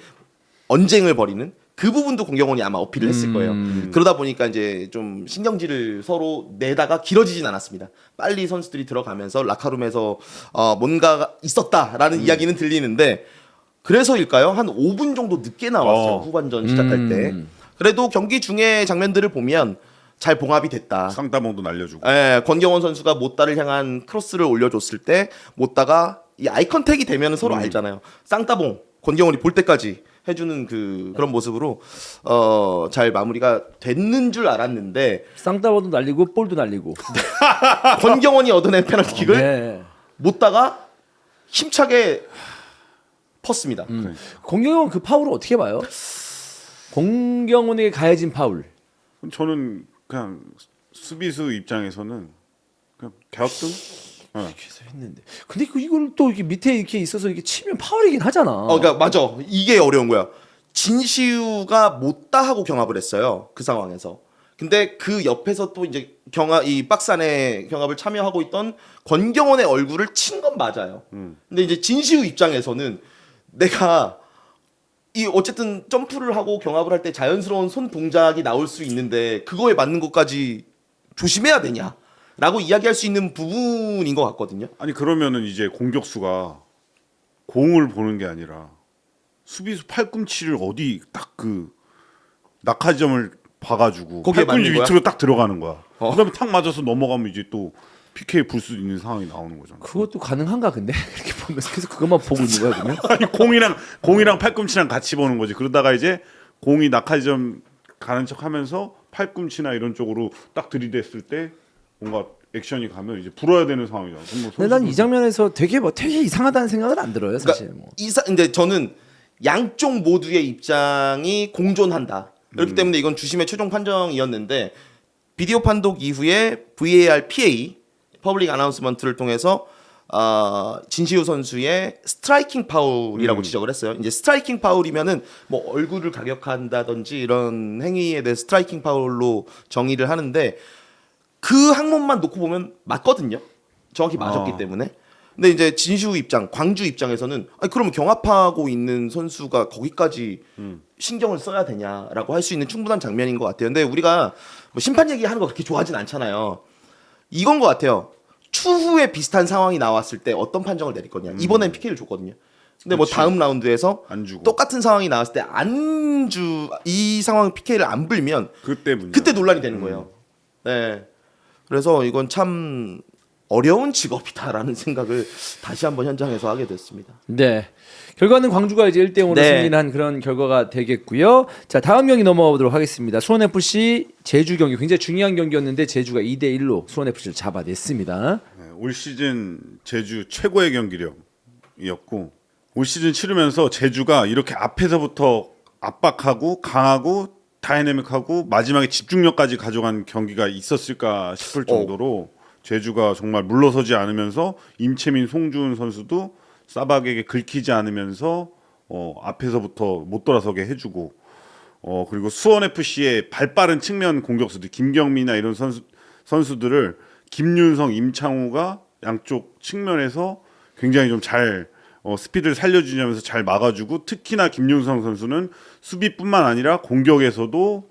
S2: 언쟁을 벌이는 그 부분도 권경원이 아마 어필을 했을 거예요. 그러다 보니까 이제 좀 신경질을 서로 내다가 길어지진 않았습니다. 빨리 선수들이 들어가면서 라카룸에서 뭔가 있었다라는 이야기는 들리는데 그래서일까요? 한 5분 정도 늦게 나왔어요. 후반전 시작할 때. 그래도 경기 중에 장면들을 보면 잘 봉합이 됐다.
S3: 쌍따봉도 날려주고.
S2: 권경원 선수가 모따를 향한 크로스를 올려줬을 때 모따가 이 아이컨택이 되면 서로 알잖아요. 쌍따봉 권경원이 볼 때까지 해주는 그런 모습으로 잘 마무리가 됐는 줄 알았는데
S1: 쌍따봉도 날리고 볼도 날리고.
S2: 권경원이 얻어낸 페널티킥을
S1: 네.
S2: 모따가 힘차게 펐습니다.
S1: 공경원 그 파울을 어떻게 봐요? 공경원에게 가해진 파울.
S3: 저는 그냥 수비수 입장에서는 그냥 개학등.
S1: 그래서 했는데. 근데 이걸 또 이렇게 밑에 이렇게 있어서 이렇게 치면 파울이긴 하잖아.
S2: 그러니까 맞아. 이게 어려운 거야. 진시우가 못다 하고 경합을 했어요. 그 상황에서. 근데 그 옆에서 또 이제 이 박스 안에 경합을 참여하고 있던 권경원의 얼굴을 친 건 맞아요. 근데 이제 진시우 입장에서는 내가 어쨌든 점프를 하고 경합을 할 때 자연스러운 손 동작이 나올 수 있는데 그거에 맞는 것까지 조심해야 되냐? 라고 이야기할 수 있는 부분인 것 같거든요.
S3: 아니 그러면은 이제 공격수가 공을 보는 게 아니라 수비수 팔꿈치를 어디 딱 그 낙하점을 봐가지고
S2: 거기에
S3: 팔꿈치
S2: 맞는 거야?
S3: 밑으로 딱 들어가는 거야. 그다음에 탁 맞아서 넘어가면 이제 또 PK 불 수 있는 상황이 나오는 거잖아.
S1: 그것도 가능한가 근데 그렇게 보면서 계속 그것만 보고 있는 거야 그러면?
S3: 아니 공이랑 팔꿈치랑 같이 보는 거지. 그러다가 이제 공이 낙하점 가는 척하면서 팔꿈치나 이런 쪽으로 딱 들이댔을 때 뭔가 액션이 가면 이제 불어야 되는 상황이잖아.
S1: 근데 난 이 장면에서 되게 이상하다는 생각은 안 들어요 사실.
S2: 그러니까 근데 저는 양쪽 모두의 입장이 공존한다. 그렇기 때문에 이건 주심의 최종 판정이었는데 비디오 판독 이후에 VAR PA 퍼블릭 아나운스먼트를 통해서 진시우 선수의 스트라이킹 파울이라고 지적을 했어요. 이제 스트라이킹 파울이면은 뭐 얼굴을 가격한다든지 이런 행위에 대해 스트라이킹 파울로 정의를 하는데 그 항목만 놓고 보면 맞거든요. 정확히 맞았기 때문에. 근데 이제 진슈 입장, 광주 입장에서는 아니 그러면 경합하고 있는 선수가 거기까지 신경을 써야 되냐라고 할 수 있는 충분한 장면인 것 같아요. 근데 우리가 뭐 심판 얘기하는 거 그렇게 좋아하진 않잖아요. 이건 것 같아요. 추후에 비슷한 상황이 나왔을 때 어떤 판정을 내릴 거냐. 이번엔 PK를 줬거든요. 근데 뭐
S3: 그치.
S2: 다음 라운드에서
S3: 안 주고.
S2: 똑같은 상황이 나왔을 때 이 상황 PK를 안 불면
S3: 그때 문제.
S2: 그때 논란이 되는 거예요. 네. 그래서 이건 참 어려운 직업이다라는 생각을 다시 한번 현장에서 하게 됐습니다.
S1: 네. 결과는 광주가 이제 1대 0으로
S2: 네.
S1: 승리한 그런 결과가 되겠고요. 자, 다음 경기 넘어가 보도록 하겠습니다. 수원 FC 제주 경기 굉장히 중요한 경기였는데 제주가 2대 1로 수원 FC를 잡아냈습니다.
S3: 네, 올 시즌 제주 최고의 경기력이었고 올 시즌 치르면서 제주가 이렇게 앞에서부터 압박하고 강하고 다이내믹하고 마지막에 집중력까지 가져간 경기가 있었을까 싶을 정도로 제주가 정말 물러서지 않으면서 임채민, 송주훈 선수도 사박에게 긁히지 않으면서 앞에서부터 못 돌아서게 해주고 그리고 수원 FC의 발빠른 측면 공격수들 김경민이나 이런 선수들을 김윤성, 임창우가 양쪽 측면에서 굉장히 좀 잘 스피드를 살려주면서 잘 막아주고 특히나 김윤성 선수는 수비뿐만 아니라 공격에서도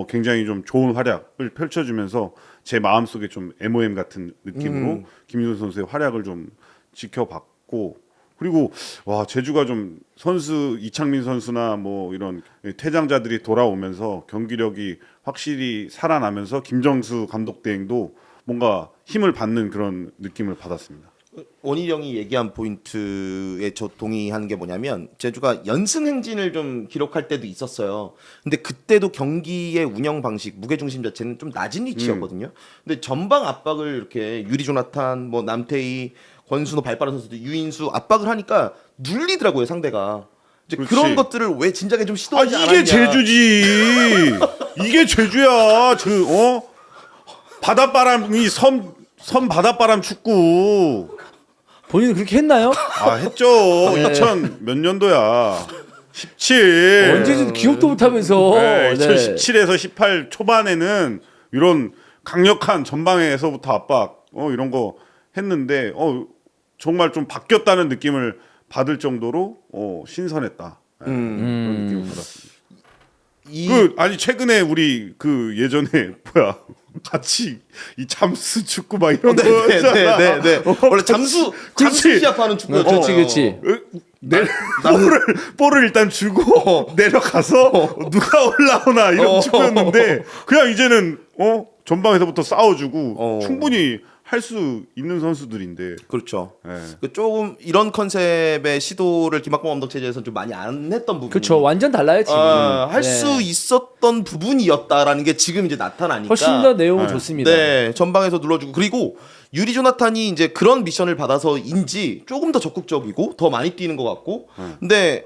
S3: 굉장히 좀 좋은 활약을 펼쳐주면서 제 마음속에 좀 MOM 같은 느낌으로 김윤성 선수의 활약을 좀 지켜봤고 그리고 와 제주가 좀 선수 이창민 선수나 뭐 이런 퇴장자들이 돌아오면서 경기력이 확실히 살아나면서 김정수 감독 대행도 뭔가 힘을 받는 그런 느낌을 받았습니다.
S2: 원희룡이 얘기한 포인트에 저 동의하는 게 뭐냐면 제주가 연승 행진을 좀 기록할 때도 있었어요. 근데 그때도 경기의 운영 방식, 무게 중심 자체는 좀 낮은 위치였거든요. 근데 전방 압박을 이렇게 유리 조나탄, 뭐 남태희, 권순호 발빠른 선수들, 유인수 압박을 하니까 눌리더라고요 상대가. 이제
S3: 그렇지.
S2: 그런 것들을 왜 진작에 좀 시도하지 않았냐.
S3: 이게 제주지. 이게 제주야. 바닷바람이 섬 바닷바람 축구.
S1: 본인은 그렇게 했나요?
S3: 했죠. 2000 몇 년도야. 17.
S1: 언제든 기억도 못하면서.
S3: 네, 2017에서 18 초반에는 이런 강력한 전방에서부터 압박 이런 거 했는데 정말 좀 바뀌었다는 느낌을 받을 정도로 신선했다. 네, 그런 느낌을 받았습니다. 아니 최근에 우리 그 예전에 같이 이 잠수 축구 막 이런 거
S2: 네. 원래 잠수 시합하는 축구였죠.
S1: 그렇지.
S3: 볼을 일단 주고 내려가서 누가 올라오나 이런 축구였는데 그냥 이제는 전방에서부터 싸워주고 충분히 할 수 있는 선수들인데.
S2: 그렇죠.
S3: 네.
S2: 조금 이런 컨셉의 시도를 김학범 감독 체제에서는 좀 많이 안 했던 부분.
S1: 그렇죠. 완전 달라요 지금.
S2: 할 수 있었던 부분이었다라는 게 지금 이제 나타나니까.
S1: 훨씬 더 내용은 좋습니다.
S2: 네, 전방에서 눌러주고 그리고 유리 조나탄이 이제 그런 미션을 받아서인지 조금 더 적극적이고 더 많이 뛰는 것 같고. 근데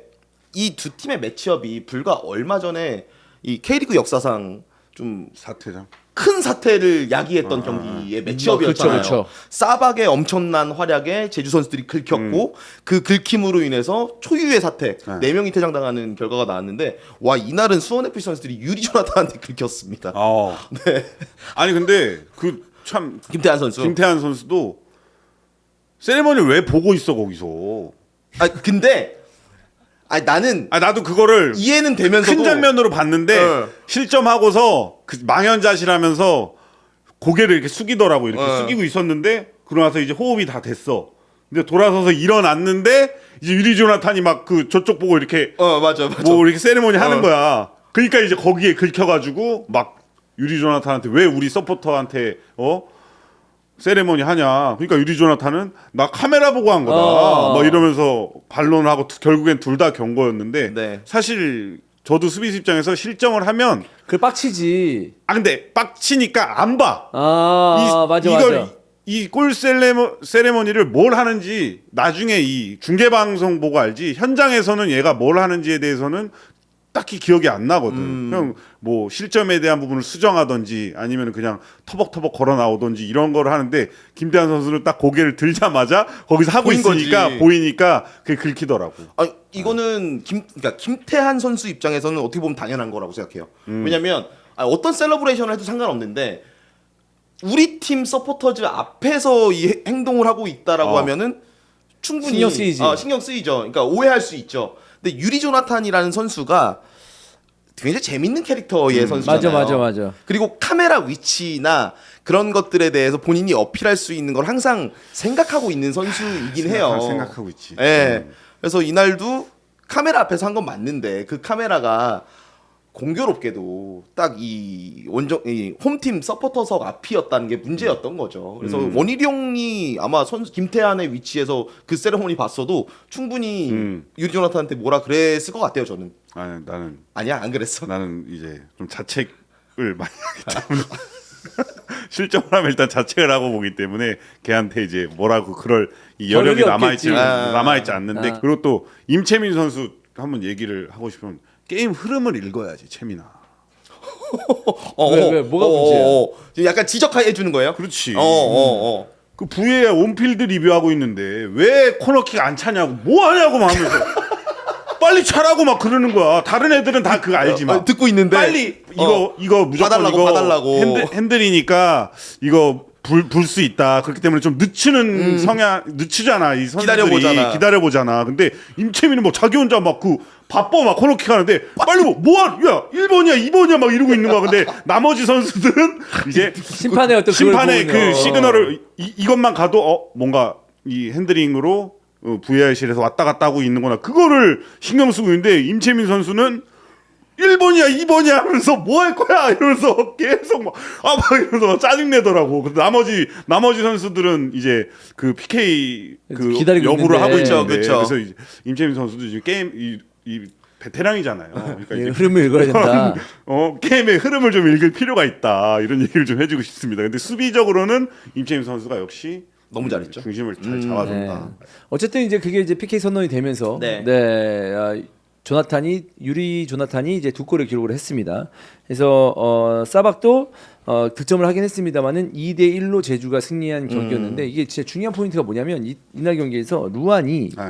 S2: 이 두 팀의 매치업이 불과 얼마 전에 이 K리그 역사상 좀
S3: 사태장.
S2: 큰 사태를 야기했던 경기의 매치업이었잖아요.
S1: 그쵸.
S2: 사박의 엄청난 활약에 제주 선수들이 긁혔고 그 긁힘으로 인해서 초유의 사태 4명이 퇴장당하는 결과가 나왔는데 와 이날은 수원 FC 선수들이 유리 조나탄한테 긁혔습니다.
S3: 네. 아니 근데 참 김태한 선수도 세레머니를 왜 보고 있어 거기서?
S2: 근데 나는
S3: 나도 그거를
S2: 이해는 되면서도
S3: 큰 장면으로 봤는데 실점하고서 그 망연자실하면서 고개를 이렇게 숙이더라고 이렇게 숙이고 있었는데 그러고 나서 이제 호흡이 다 됐어. 근데 돌아서서 일어났는데 이제 유리 조나탄이 막 저쪽 보고 이렇게
S2: 맞아.
S3: 뭐 이렇게 세레머니 하는 거야. 그러니까 이제 거기에 긁혀가지고 막 유리 조나탄한테 왜 우리 서포터한테 세레머니 하냐. 그러니까 유리 조나탄은 나 카메라 보고 한 거다. 막 이러면서 반론하고 결국엔 둘 다 경고였는데 사실 저도 수비수 입장에서 실점을 하면
S1: 그 빡치지.
S3: 근데 빡치니까 안 봐.
S1: 맞아.
S3: 이 골 세레머니를 뭘 하는지 나중에 이 중계 방송 보고 알지. 현장에서는 얘가 뭘 하는지에 대해서는 딱히 기억이 안 나거든. 그냥 뭐 실점에 대한 부분을 수정하던지 아니면 그냥 터벅터벅 걸어 나오던지 이런 걸 하는데 김태환 선수는 딱 고개를 들자마자 거기서 하고 있으니까 보이니까 그게 긁히더라고.
S2: 이거는 그러니까 김태한 선수 입장에서는 어떻게 보면 당연한 거라고 생각해요. 왜냐면 어떤 셀러브레이션을 해도 상관없는데 우리 팀 서포터즈 앞에서 이 행동을 하고 있다라고 하면은 충분히
S1: 신경 쓰이지.
S2: 신경 쓰이죠. 그러니까 오해할 수 있죠. 근데 유리 조나탄이라는 선수가 굉장히 재밌는 캐릭터의 선수잖아요.
S1: 맞아.
S2: 그리고 카메라 위치나 그런 것들에 대해서 본인이 어필할 수 있는 걸 항상 생각하고 있는 선수이긴 해요.
S3: 생각하고 있지.
S2: 예. 그래서 이날도 카메라 앞에서 한 건 맞는데 그 카메라가 공교롭게도 딱 이 홈팀 서포터석 앞이었다는 게 문제였던 거죠. 그래서 원희룡이 아마 선수 김태환의 위치에서 그 세레모니 봤어도 충분히 유리 조나탄한테 뭐라 그랬을 것 같아요. 저는.
S3: 아니, 나는
S2: 아니야, 안 그랬어.
S3: 나는 이제 좀 자책을 많이 하기 때문에 실점을 하면 일단 자책을 하고 보기 때문에 걔한테 이제 뭐라고 그럴 이 여력이
S1: 없겠지.
S3: 남아있지 않는데
S1: 아.
S3: 그리고 또 임채민 선수 한번 얘기를 하고 싶으면 게임 흐름을 읽어야지 채민아.
S1: 왜, 뭐가 문제야?
S2: 지금 약간 지적해 주는 거예요?
S3: 그렇지.
S2: 어.
S3: 그 VAR 온필드 리뷰하고 있는데 왜 코너킥 안 차냐고 뭐 하냐고 막 하면서 빨리 차라고 막 그러는 거야. 다른 애들은 다 그거 알지만
S2: 듣고 있는데
S3: 빨리 이거 무조건
S2: 봐달라고.
S3: 핸들이니까 이거 불 수 있다. 그렇기 때문에 좀 늦추는 성향 늦추잖아. 이 선수들이 기다려보잖아. 근데 임채민은 뭐 자기 혼자 막 그 바빠 막 코너킥 하는데 빨리 뭐야 1번이야 2번이야 막 이러고 있는 거야. 근데 나머지 선수들은 이제
S1: 심판의 어떤
S3: 심판의
S1: 그걸
S3: 그
S1: 보면,
S3: 시그널을 이것만 가도 뭔가 이 핸들링으로 VAR실에서 왔다 갔다 하고 있는구나. 그거를 신경 쓰고 있는데 임채민 선수는 1번이야 2번이야 하면서 뭐 할 거야 이러면서 계속 막 이러면서 막 짜증내더라고. 근데 나머지 선수들은 이제 그 PK 그
S1: 기다리고
S3: 여부를
S1: 있는데.
S3: 하고 있는데
S2: 그쵸.
S3: 그래서 이제 임채민 선수도 지금 게임 이 베테랑이잖아요. 그러니까 이제
S1: 흐름을 읽어야 된다.
S3: 게임의 흐름을 좀 읽을 필요가 있다. 이런 얘기를 좀 해주고 싶습니다. 근데 수비적으로는 임채민 선수가 역시
S2: 너무 잘했죠.
S3: 중심을 잘 잡아준다.
S1: 네. 어쨌든 이제 그게 이제 PK 선언이 되면서 유리 조나탄이 이제 2골을 기록을 했습니다. 그래서 사박도 득점을 하긴 했습니다만은 2대 1로 제주가 승리한 경기였는데 이게 진짜 중요한 포인트가 뭐냐면 이날 경기에서 루안이
S3: 네.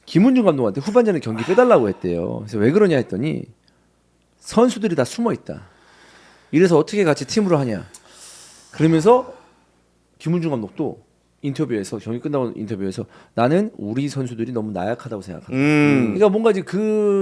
S1: 김은중 감독한테 후반전에 경기 빼달라고 했대요. 그래서 왜 그러냐 했더니 선수들이 다 숨어 있다. 이래서 어떻게 같이 팀으로 하냐. 그러면서 김은중 감독도 인터뷰에서 경기 끝나고 인터뷰에서 나는 우리 선수들이 너무 나약하다고 생각한다. 그러니까 뭔가 이제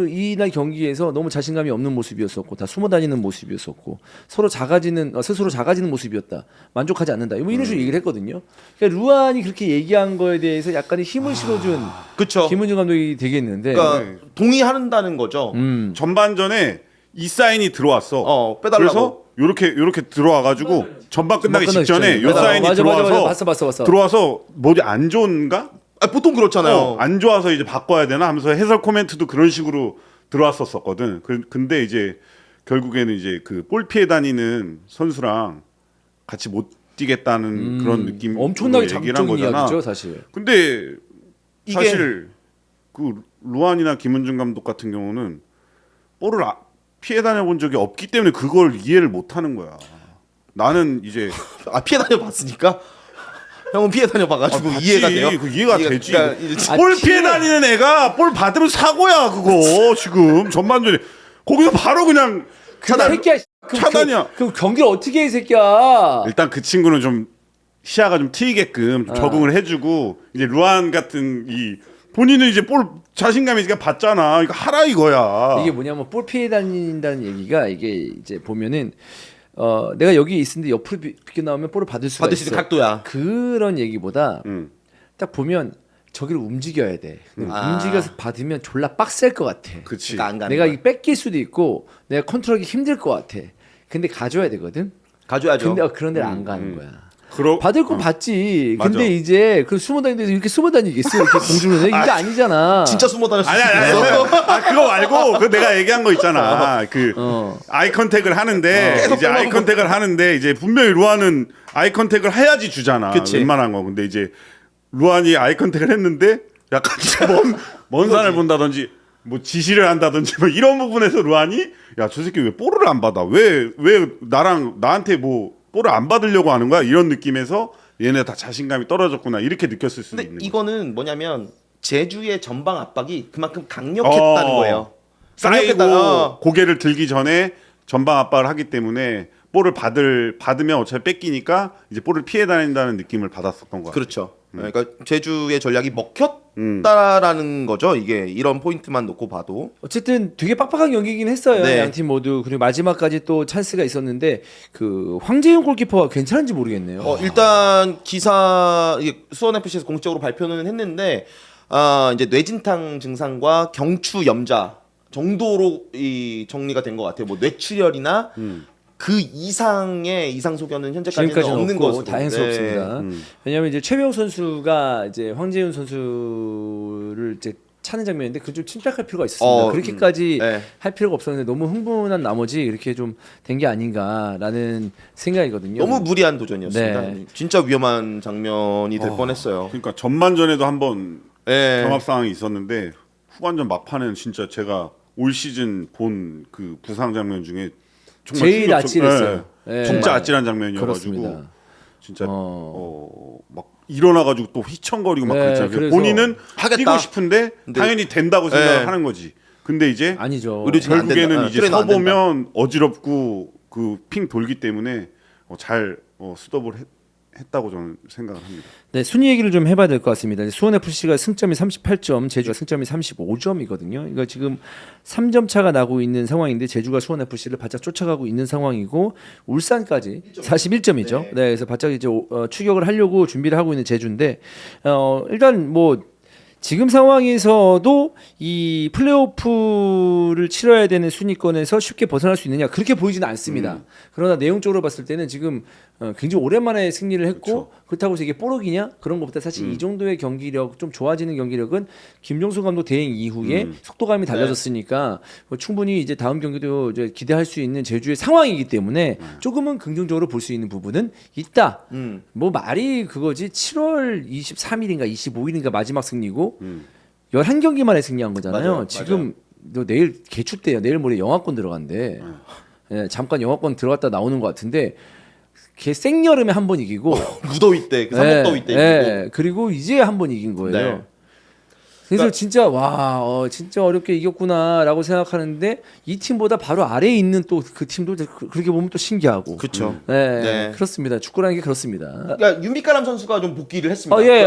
S1: 이날 경기에서 너무 자신감이 없는 모습이었었고 다 숨어 다니는 모습이었었고 서로 스스로 작아지는 모습이었다. 만족하지 않는다. 뭐 이런 식으로 얘기를 했거든요. 그러니까 루안이 그렇게 얘기한 거에 대해서 약간의 힘을 실어준
S2: 그렇죠.
S1: 김은중 감독이 되겠는데.
S2: 그러니까 동의한다는 거죠.
S3: 전반전에 이 사인이 들어왔어.
S2: 빼달라고.
S3: 그래서 요렇게 들어와가지고 전반 끝나기
S1: 끝나기
S3: 직전에
S1: 직전에.
S3: 요 사인이
S1: 맞아.
S3: 들어와서
S1: 봤어.
S3: 들어와서 뭐지 안 좋은가?
S2: 보통 그렇잖아요.
S3: 안 좋아서 이제 바꿔야 되나 하면서 해설 코멘트도 그런 식으로 들어왔었거든. 근데 이제 결국에는 이제 그 볼 피해 다니는 선수랑 같이 못 뛰겠다는 그런 느낌.
S1: 엄청나게
S3: 얘기를 한
S1: 장적인
S3: 거잖아.
S1: 이야기죠, 사실.
S3: 근데
S2: 이게-
S3: 사실 그 루안이나 김은중 감독 같은 경우는 볼을 피해 다녀본 적이 없기 때문에 그걸 이해를 못 하는 거야. 나는 이제
S2: 피해 다녀 봤으니까. 형은 피해 다녀 봐가지고 이해가 돼요.
S3: 그 이해가 되지.
S2: 그러니까 이제
S3: 볼 피해 다니는 애가 볼 받으면 사고야 그거 지금 전반전에 거기서 바로 그냥
S1: 차단. 새끼야.
S3: 차단이야.
S1: 그 경기를 어떻게 해, 이 새끼야.
S3: 일단 그 친구는 좀 시야가 좀 트이게끔 좀 적응을 해주고 이제 루안 같은 이 본인은 이제 볼 자신감이 있으니까 봤잖아. 이거 하라 이거야.
S1: 이게 뭐냐면 볼 피해 다닌다는 얘기가 이게 이제 보면은 내가 여기 있는데 옆으로 비켜 나오면 볼을 받을 수가
S2: 받을 수
S1: 있어.
S2: 있는 각도야.
S1: 그런 얘기보다
S3: 음.
S1: 딱 보면 저기를 움직여야 돼. 근데
S2: 아.
S1: 움직여서 받으면 졸라 빡셀 것 같아.
S3: 그치.
S2: 그러니까 안 가는
S1: 내가
S2: 거야.
S1: 이게 뺏길 수도 있고 내가 컨트롤하기 힘들 것 같아. 근데 가져야 되거든.
S2: 가져야죠.
S1: 근데 그런 데를 안 가는 거야.
S3: 어.
S1: 받을 건 받지.
S3: 맞아.
S1: 근데 이제 그 숨어 다니는 데서 이렇게 숨어 다니겠어? 이렇게 공중에 이게 아니잖아.
S2: 진짜 숨어 다녔을 수
S3: 아니
S2: 있어.
S3: 그거 말고 그 내가 얘기한 거 있잖아. 그 아이 컨택을 하는데
S2: 계속
S3: 이제 아이 컨택을 하는데 이제 분명히 루안은 아이 컨택을 해야지 주잖아.
S2: 그치.
S3: 웬만한 거. 근데 이제 루안이 아이 컨택을 했는데 약간 먼 산을 본다든지 뭐 지시를 한다든지 뭐 이런 부분에서 루안이 야 저 새끼 왜 볼을 안 받아? 왜 나한테 뭐 볼을 안 받으려고 하는 거야? 이런 느낌에서 얘네 다 자신감이 떨어졌구나 이렇게 느꼈을 수도
S2: 근데
S3: 있는 거야.
S2: 이거는 뭐냐면 제주의 전방 압박이 그만큼 강력했다는 거예요.
S3: 쌓이고
S2: 강력했다.
S3: 고개를 들기 전에 전방 압박을 하기 때문에 볼을 받으면 어차피 뺏기니까 이제 볼을 피해 다닌다는 느낌을 받았었던 것 같아요.
S2: 그렇죠. 그러니까 제주의 전략이 먹혔다라는 거죠. 이게 이런 포인트만 놓고 봐도.
S1: 어쨌든 되게 빡빡한 경기긴 했어요.
S2: 네.
S1: 양팀 모두. 그리고 마지막까지 또 찬스가 있었는데 그 황재윤 골키퍼가 괜찮은지 모르겠네요.
S2: 일단 기사 이게 수원 FC에서 공식적으로 발표는 했는데 이제 뇌진탕 증상과 경추 염자 정도로 이 정리가 된 것 같아요. 뭐 뇌출혈이나 그 이상의 이상 소견은 현재까지는
S1: 지금까지는
S2: 없는
S1: 없고
S2: 것으로.
S1: 다행스럽습니다.
S2: 네.
S1: 왜냐하면 이제 최병욱 선수가 이제 황재윤 선수를 이제 차는 장면인데 그 좀 침착할 필요가 있었습니다. 그렇게까지
S2: 네.
S1: 할 필요가 없었는데 너무 흥분한 나머지 이렇게 좀 된 게 아닌가라는 생각이거든요.
S2: 너무 무리한 도전이었습니다.
S1: 네.
S2: 진짜 위험한 장면이 될 뻔했어요.
S3: 그러니까 전반전에도 한번
S2: 네.
S3: 경합 상황이 있었는데 후반전 막판에는 진짜 제가 올 시즌 본 그 부상 장면 중에 정말
S1: 제일 아찔했어요.
S3: 네.
S1: 네.
S3: 진짜 아찔한 장면이어가지고
S1: 그렇습니다.
S3: 진짜
S1: 어.
S3: 막 일어나가지고 또 휘청거리고 막
S1: 네,
S3: 그랬잖아요.
S1: 그래서
S3: 본인은
S2: 하겠다.
S3: 뛰고 싶은데
S2: 근데-
S3: 당연히 된다고 생각을
S2: 네.
S3: 하는 거지. 근데 이제
S1: 아니죠.
S2: 의료진 안 된다.
S3: 결국에는 이제
S2: 트레이너 안 된다.
S3: 서보면 어지럽고 그 핑 돌기 때문에 잘 수톱을 했다고 저는 생각을 합니다.
S1: 네, 순위 얘기를 좀 해봐야 될 것 같습니다. 수원 FC가 승점이 38점, 제주가 승점이 35점이거든요. 이거 지금 3점 차가 나고 있는 상황인데 제주가 수원 FC를 바짝 쫓아가고 있는 상황이고 울산까지 41점이죠. 네, 그래서 바짝 이제 추격을 하려고 준비를 하고 있는 제주인데 일단 뭐 지금 상황에서도 이 플레이오프를 치러야 되는 순위권에서 쉽게 벗어날 수 있느냐 그렇게 보이지는 않습니다. 그러나 내용적으로 봤을 때는 지금 굉장히 오랜만에 승리를 했고 그렇다고 해서 이게 뽀록이냐 그런 것보다 사실 이 정도의 경기력 좀 좋아지는 경기력은 김종수 감독 대행 이후에 속도감이 달라졌으니까 뭐 충분히 이제 다음 경기도 이제 기대할 수 있는 제주의 상황이기 때문에 조금은 긍정적으로 볼 수 있는 부분은 있다. 뭐 말이 그거지 7월 23일인가 25일인가 마지막 승리고 11경기 만에 승리한 거잖아요.
S2: 맞아요.
S1: 지금 너 내일 개축돼요. 내일 모레 영하권 들어간대. 예, 잠깐 영하권 들어갔다 나오는 것 같은데 걔 생여름에 한 번 이기고
S2: 무더위 때, 그 삼복더위 때. 이기고.
S1: 그리고 이제 한 번 이긴 거예요.
S2: 네.
S1: 그래서
S2: 그러니까-
S1: 진짜 진짜 어렵게 이겼구나라고 생각하는데 이 팀보다 바로 아래에 있는 또 그 팀도 그렇게 보면 또 신기하고.
S2: 그렇죠.
S1: 네,
S2: 네.
S1: 그렇습니다. 축구라는 게 그렇습니다.
S2: 그러니까 윤빛가람 선수가 좀 복귀를 했습니다.
S1: 이게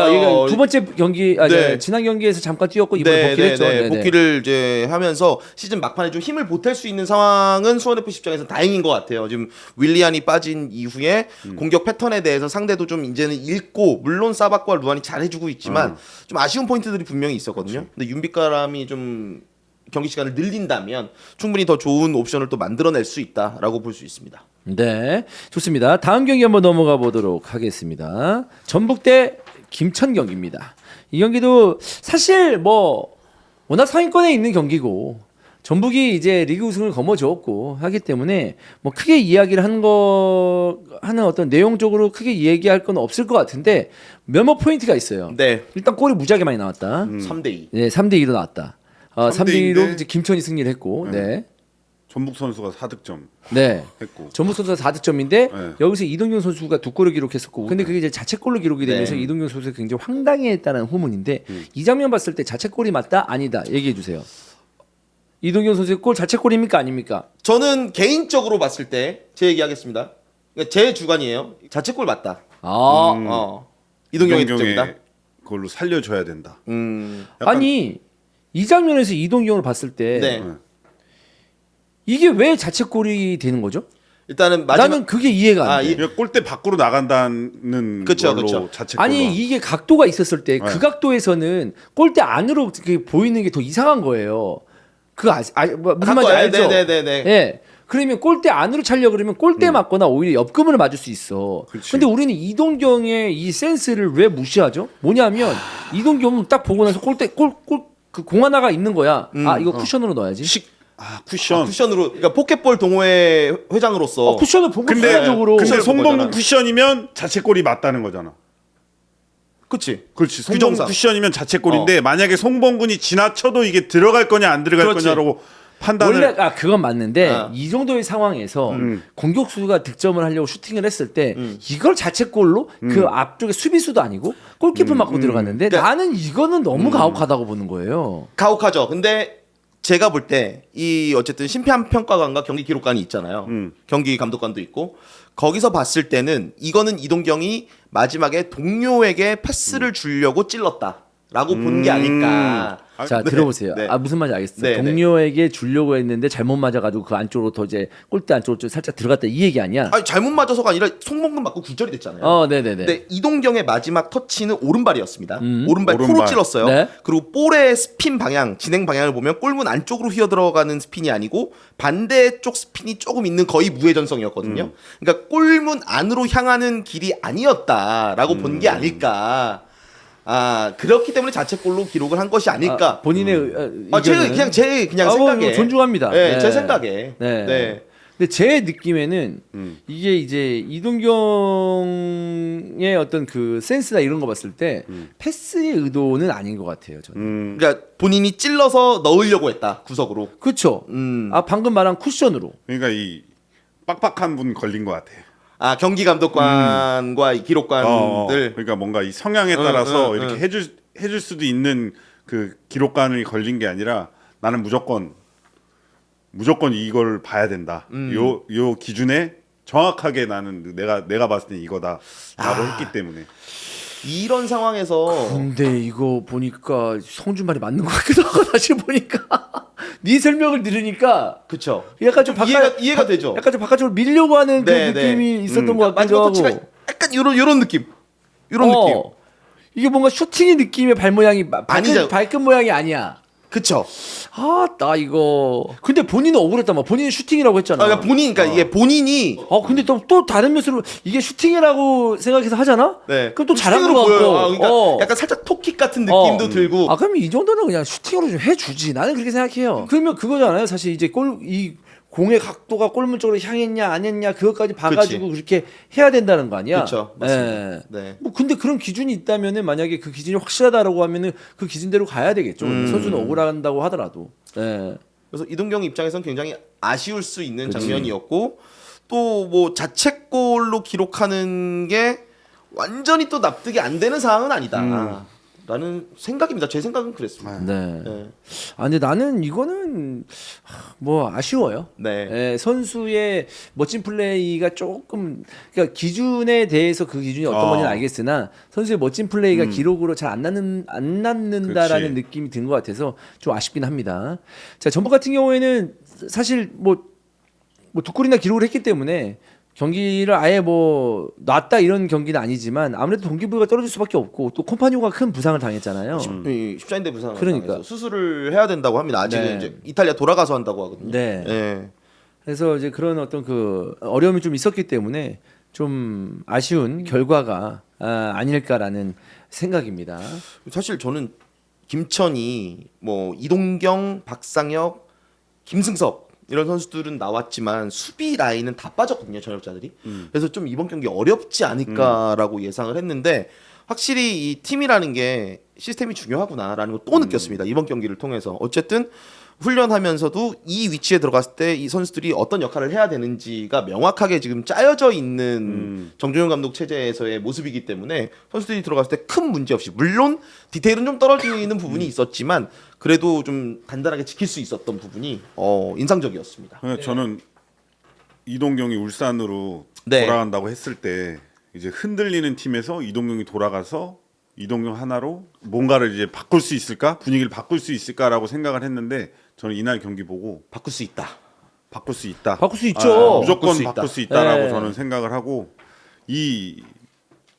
S1: 두 번째 경기,
S2: 네.
S1: 지난 경기에서 잠깐 뛰었고 이번에 복귀를 했죠. 네, 네.
S2: 복귀를 이제 하면서 시즌 막판에 좀 힘을 보탤 수 있는 상황은 수원 FC 입장에서 다행인 것 같아요. 지금 윌리안이 빠진 이후에 공격 패턴에 대해서 상대도 좀 이제는 읽고 물론 사박과 루안이 잘해주고 있지만 좀 아쉬운 포인트들이 분명히 있었거든요. 근데 윤빛가람이 좀 경기 시간을 늘린다면 충분히 더 좋은 옵션을 또 만들어낼 수 있다라고 볼 수 있습니다.
S1: 네, 좋습니다. 다음 경기 한번 넘어가 보도록 하겠습니다. 전북 대 김천 경기입니다. 이 경기도 사실 뭐 워낙 상위권에 있는 경기고 전북이 이제 리그 우승을 거머쥐었고 하기 때문에 뭐 크게 이야기를 하는 어떤 내용적으로 크게 얘기할 건 없을 것 같은데 몇몇 포인트가 있어요.
S2: 네.
S1: 일단 골이 무지하게 많이 나왔다.
S2: 3대2.
S1: 네, 3대 2로 나왔다. 3대 2로
S3: 인데
S1: 이제 김천이 승리를 했고, 네.
S3: 전북 선수가 4득점
S1: 네.
S3: 했고
S1: 전북 선수가 4득점인데
S3: 네.
S1: 여기서 이동경 선수가 2골을 기록했었고 근데 그게 이제 자책골로 기록이 되면서
S2: 네.
S1: 이동경 선수가 굉장히 황당해했다는 후문인데 이 장면 봤을 때 자책골이 맞다? 아니다. 얘기해 주세요. 이동경 선수의 골 자책골입니까? 아닙니까?
S2: 저는 개인적으로 봤을 때 제 얘기하겠습니다. 그러니까 제 주관이에요. 자책골 맞다. 이동경의 득점이다.
S3: 그걸로 살려줘야 된다.
S2: 약간-
S1: 아니 이 장면에서 이동경을 봤을 때
S2: 네.
S1: 이게 왜 자책골이 되는 거죠?
S2: 일단은 마지막
S1: 나는 그게 이해가 안 돼.
S3: 그냥 골대 밖으로 나간다는
S2: 그쵸,
S3: 걸로
S2: 그쵸.
S3: 자책골로
S1: 아니 이게 각도가 있었을 때 그
S3: 네.
S1: 각도에서는 골대 안으로 이렇게 보이는 게 더 이상한 거예요. 그 무슨 말인지 알죠?
S2: 네네네.
S1: 예. 그러면 골대 안으로 차려 그러면 골대 맞거나 오히려 옆금을 맞을 수 있어.
S3: 그치.
S1: 근데 우리는 이동경의 이 센스를 왜 무시하죠? 뭐냐면 이동경은 딱 보고 나서 그 공 하나가 있는 거야. 이거 쿠션으로 넣어야지.
S3: 쿠션.
S2: 쿠션으로 그러니까 포켓볼 동호회 회장으로서
S1: 쿠션을 보고
S3: 근데
S1: 순간적으로
S3: 근데
S2: 쿠션을
S3: 송범구
S2: 보잖아.
S3: 쿠션이면 자책골이 맞다는 거잖아.
S2: 그치.
S3: 그렇지. 송범구
S2: 규정상.
S3: 쿠션이면 자책골인데 만약에 송범근이 지나쳐도 이게 들어갈 거냐 안 들어갈
S2: 그렇지.
S3: 거냐라고 판단을
S1: 원래 그건 맞는데
S2: 아.
S1: 이 정도의 상황에서 공격수가 득점을 하려고 슈팅을 했을 때 이걸 자책골로 그 앞쪽에 수비수도 아니고 골키퍼 맞고 들어갔는데
S2: 그러니까-
S1: 나는 이거는 너무 가혹하다고 보는 거예요.
S2: 가혹하죠. 근데 제가 볼 때 이 어쨌든 심판 평가관과 경기 기록관이 있잖아요. 경기 감독관도 있고 거기서 봤을 때는 이거는 이동경이 마지막에 동료에게 패스를 주려고 찔렀다라고 본 게 아닐까.
S1: 자
S2: 네.
S1: 들어보세요.
S2: 네.
S1: 아 무슨 말인지 알겠어요.
S2: 네, 네.
S1: 동료에게 주려고 했는데 잘못 맞아가지고 그 안쪽으로 더 이제 골대 안쪽으로 좀 살짝 들어갔다 이 얘기 아니야?
S2: 아니 잘못 맞아서가 아니라 송범근 맞고 굴절이 됐잖아요.
S1: 네네네.
S2: 근데 이동경의 마지막 터치는 오른발이었습니다. 오른발 코로
S3: 오른발.
S2: 찔렀어요.
S1: 네.
S2: 그리고 볼의 스핀 방향, 진행 방향을 보면 골문 안쪽으로 휘어 들어가는 스핀이 아니고 반대쪽 스핀이 조금 있는 거의 무회전성이었거든요. 그러니까 골문 안으로 향하는 길이 아니었다라고 본 게 아닐까. 그렇기 때문에 자책골로 기록을 한 것이 아닐까.
S1: 본인의 의견은?
S2: 제 그냥 생각에.
S1: 뭐 존중합니다.
S2: 네, 제 생각에.
S1: 네.
S2: 네.
S1: 근데 제 느낌에는 이게 이제 이동경의 어떤 그 센스나 이런 거 봤을 때 패스의 의도는 아닌 것 같아요. 저는.
S2: 그러니까 본인이 찔러서 넣으려고 했다 구석으로.
S1: 그렇죠. 방금 말한 쿠션으로.
S3: 그러니까 이 빡빡한 분 걸린 것 같아.
S2: 경기 감독관과 이 기록관들.
S3: 그러니까 뭔가 이 성향에 따라서 이렇게 해줄 수도 있는 그 기록관이 걸린 게 아니라 나는 무조건 이걸 봐야 된다. 요 기준에 정확하게 나는 내가 봤을 때 이거다라고 했기 때문에.
S2: 이런 상황에서
S1: 근데 이거 보니까 성준 말이 맞는 것 같기도 하고 다시 보니까 네 설명을 들으니까
S2: 그쵸.
S1: 약간 좀
S2: 이해가 되죠.
S1: 약간 좀 바깥쪽으로 밀려고 하는 그
S2: 네,
S1: 느낌이 있었던 것 같기도
S2: 마지막
S1: 하고.
S2: 터치가 약간 요런 느낌. 요런 느낌.
S1: 이게 뭔가 슈팅의 느낌의 발 모양이
S2: 아니죠.
S1: 발끝 모양이 아니야.
S2: 그쵸.
S1: 나 이거. 근데 본인은 억울했단 말이야. 본인은 슈팅이라고 했잖아.
S2: 그러니까 이게 본인이
S1: 근데 또 다른 면으로 이게 슈팅이라고 생각해서 하잖아?
S2: 네.
S1: 그럼 또 잘한
S2: 슈팅으로
S1: 것 같고.
S2: 보여요. 그러니까 약간 살짝 톡킥 같은 느낌도 들고.
S1: 그럼 이 정도는 그냥 슈팅으로 좀 해주지. 나는 그렇게 생각해요. 그러면 그거잖아요. 사실 이제 이 공의 각도가 골문 쪽으로 향했냐 안 했냐 그것까지 봐가지고 그렇게 해야 된다는 거 아니야?
S2: 그쵸, 맞습니다.
S1: 예.
S2: 네.
S1: 뭐 근데 그런 기준이 있다면은 만약에 그 기준이 확실하다라고 하면은 그 기준대로 가야 되겠죠. 선수는 억울한다고 하더라도. 예.
S2: 그래서 이동경 입장에선 굉장히 아쉬울 수 있는 장면이었고 또 뭐 자책골로 기록하는 게 완전히 또 납득이 안 되는 상황은 아니다. 라는 생각입니다. 제 생각은 그랬습니다.
S1: 네.
S2: 네.
S1: 근데 나는 이거는 뭐 아쉬워요.
S2: 네.
S1: 예, 선수의 멋진 플레이가 조금 그러니까 기준에 대해서 그 기준이 어떤 건지는 알겠으나 선수의 멋진 플레이가 기록으로 잘 안 남는다라는
S3: 그치.
S1: 느낌이 든 것 같아서 좀 아쉽긴 합니다. 자, 전북 같은 경우에는 사실 뭐 두 골이나 기록을 했기 때문에 경기를 아예 뭐 놨다 이런 경기는 아니지만 아무래도 동기부여가 떨어질 수밖에 없고 또 콤파니오가 큰 부상을 당했잖아요.
S2: 이 십자인대 부상을
S1: 그러니까.
S2: 당해서 수술을 해야 된다고 합니다. 아직은
S1: 네.
S2: 이제 이탈리아 돌아가서 한다고 하거든요.
S1: 네.
S2: 네.
S1: 그래서 이제 그런 어떤 그 어려움이 좀 있었기 때문에 좀 아쉬운 결과가 아닐까라는 생각입니다.
S2: 사실 저는 김천이 뭐 이동경, 박상혁, 김승석 이런 선수들은 나왔지만 수비 라인은 다 빠졌거든요, 전역자들이. 그래서 좀 이번 경기 어렵지 않을까라고 예상을 했는데 확실히 이 팀이라는 게 시스템이 중요하구나라는 걸 또 느꼈습니다. 이번 경기를 통해서. 어쨌든 훈련하면서도 이 위치에 들어갔을 때 이 선수들이 어떤 역할을 해야 되는지가 명확하게 지금 짜여져 있는 정종현 감독 체제에서의 모습이기 때문에 선수들이 들어갔을 때 큰 문제 없이 물론 디테일은 좀 떨어지는 부분이 있었지만 그래도 좀 단단하게 지킬 수 있었던 부분이 인상적이었습니다.
S3: 저는 이동경이 울산으로
S2: 네.
S3: 돌아간다고 했을 때 이제 흔들리는 팀에서 이동경이 돌아가서 이동경 하나로 뭔가를 이제 바꿀 수 있을까? 분위기를 바꿀 수 있을까라고 생각을 했는데 저는 이날 경기 보고
S2: 바꿀 수 있다.
S3: 바꿀 수 있다.
S1: 바꿀 수 있죠.
S3: 무조건 바꿀 수 있다라고
S1: 네.
S3: 저는 생각을 하고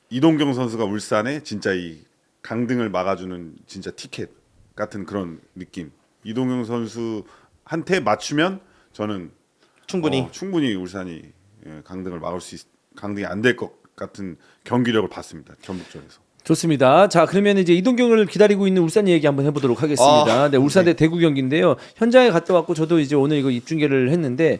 S3: 이동경 선수가 울산에 진짜 이 강등을 막아주는 진짜 티켓 같은 그런 느낌. 이동경 선수한테 맞추면 저는 충분히 울산이 강등을 막을 수 강등이 안 될 것 같은 경기력을 봤습니다. 전북전에서.
S1: 좋습니다. 자, 그러면 이제 이동경을 기다리고 있는 울산 얘기 한번 해보도록 하겠습니다. 네, 울산 대 대구 경기인데요. 현장에 갔다 왔고 저도 이제 오늘 이거 입중계를 했는데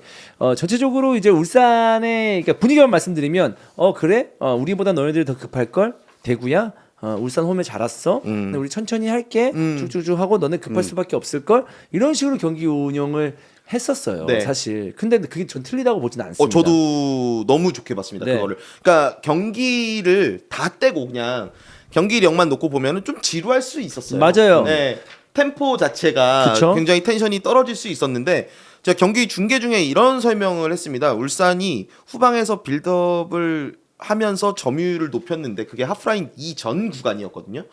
S1: 전체적으로 이제 울산의 그러니까 분위기만 말씀드리면 그래? 우리보다 너네들이 더 급할 걸? 대구야? 울산 홈에 잘 왔어. 근데 우리 천천히 할게. 쭉쭉쭉 하고 너네 급할 수밖에 없을 걸. 이런 식으로 경기 운영을 했었어요.
S2: 네.
S1: 사실. 근데 그게 전 틀리다고 보진 않습니다.
S2: 저도 너무 좋게 봤습니다.
S1: 네.
S2: 그거를. 그러니까 경기를 다 떼고 그냥 경기력만 놓고 보면은 좀 지루할 수 있었어요.
S1: 맞아요.
S2: 네. 템포 자체가
S1: 그쵸?
S2: 굉장히 텐션이 떨어질 수 있었는데 제가 경기 중계 중에 이런 설명을 했습니다. 울산이 후방에서 빌드업을 하면서 점유율을 높였는데 그게 하프라인 이전 구간이었거든요.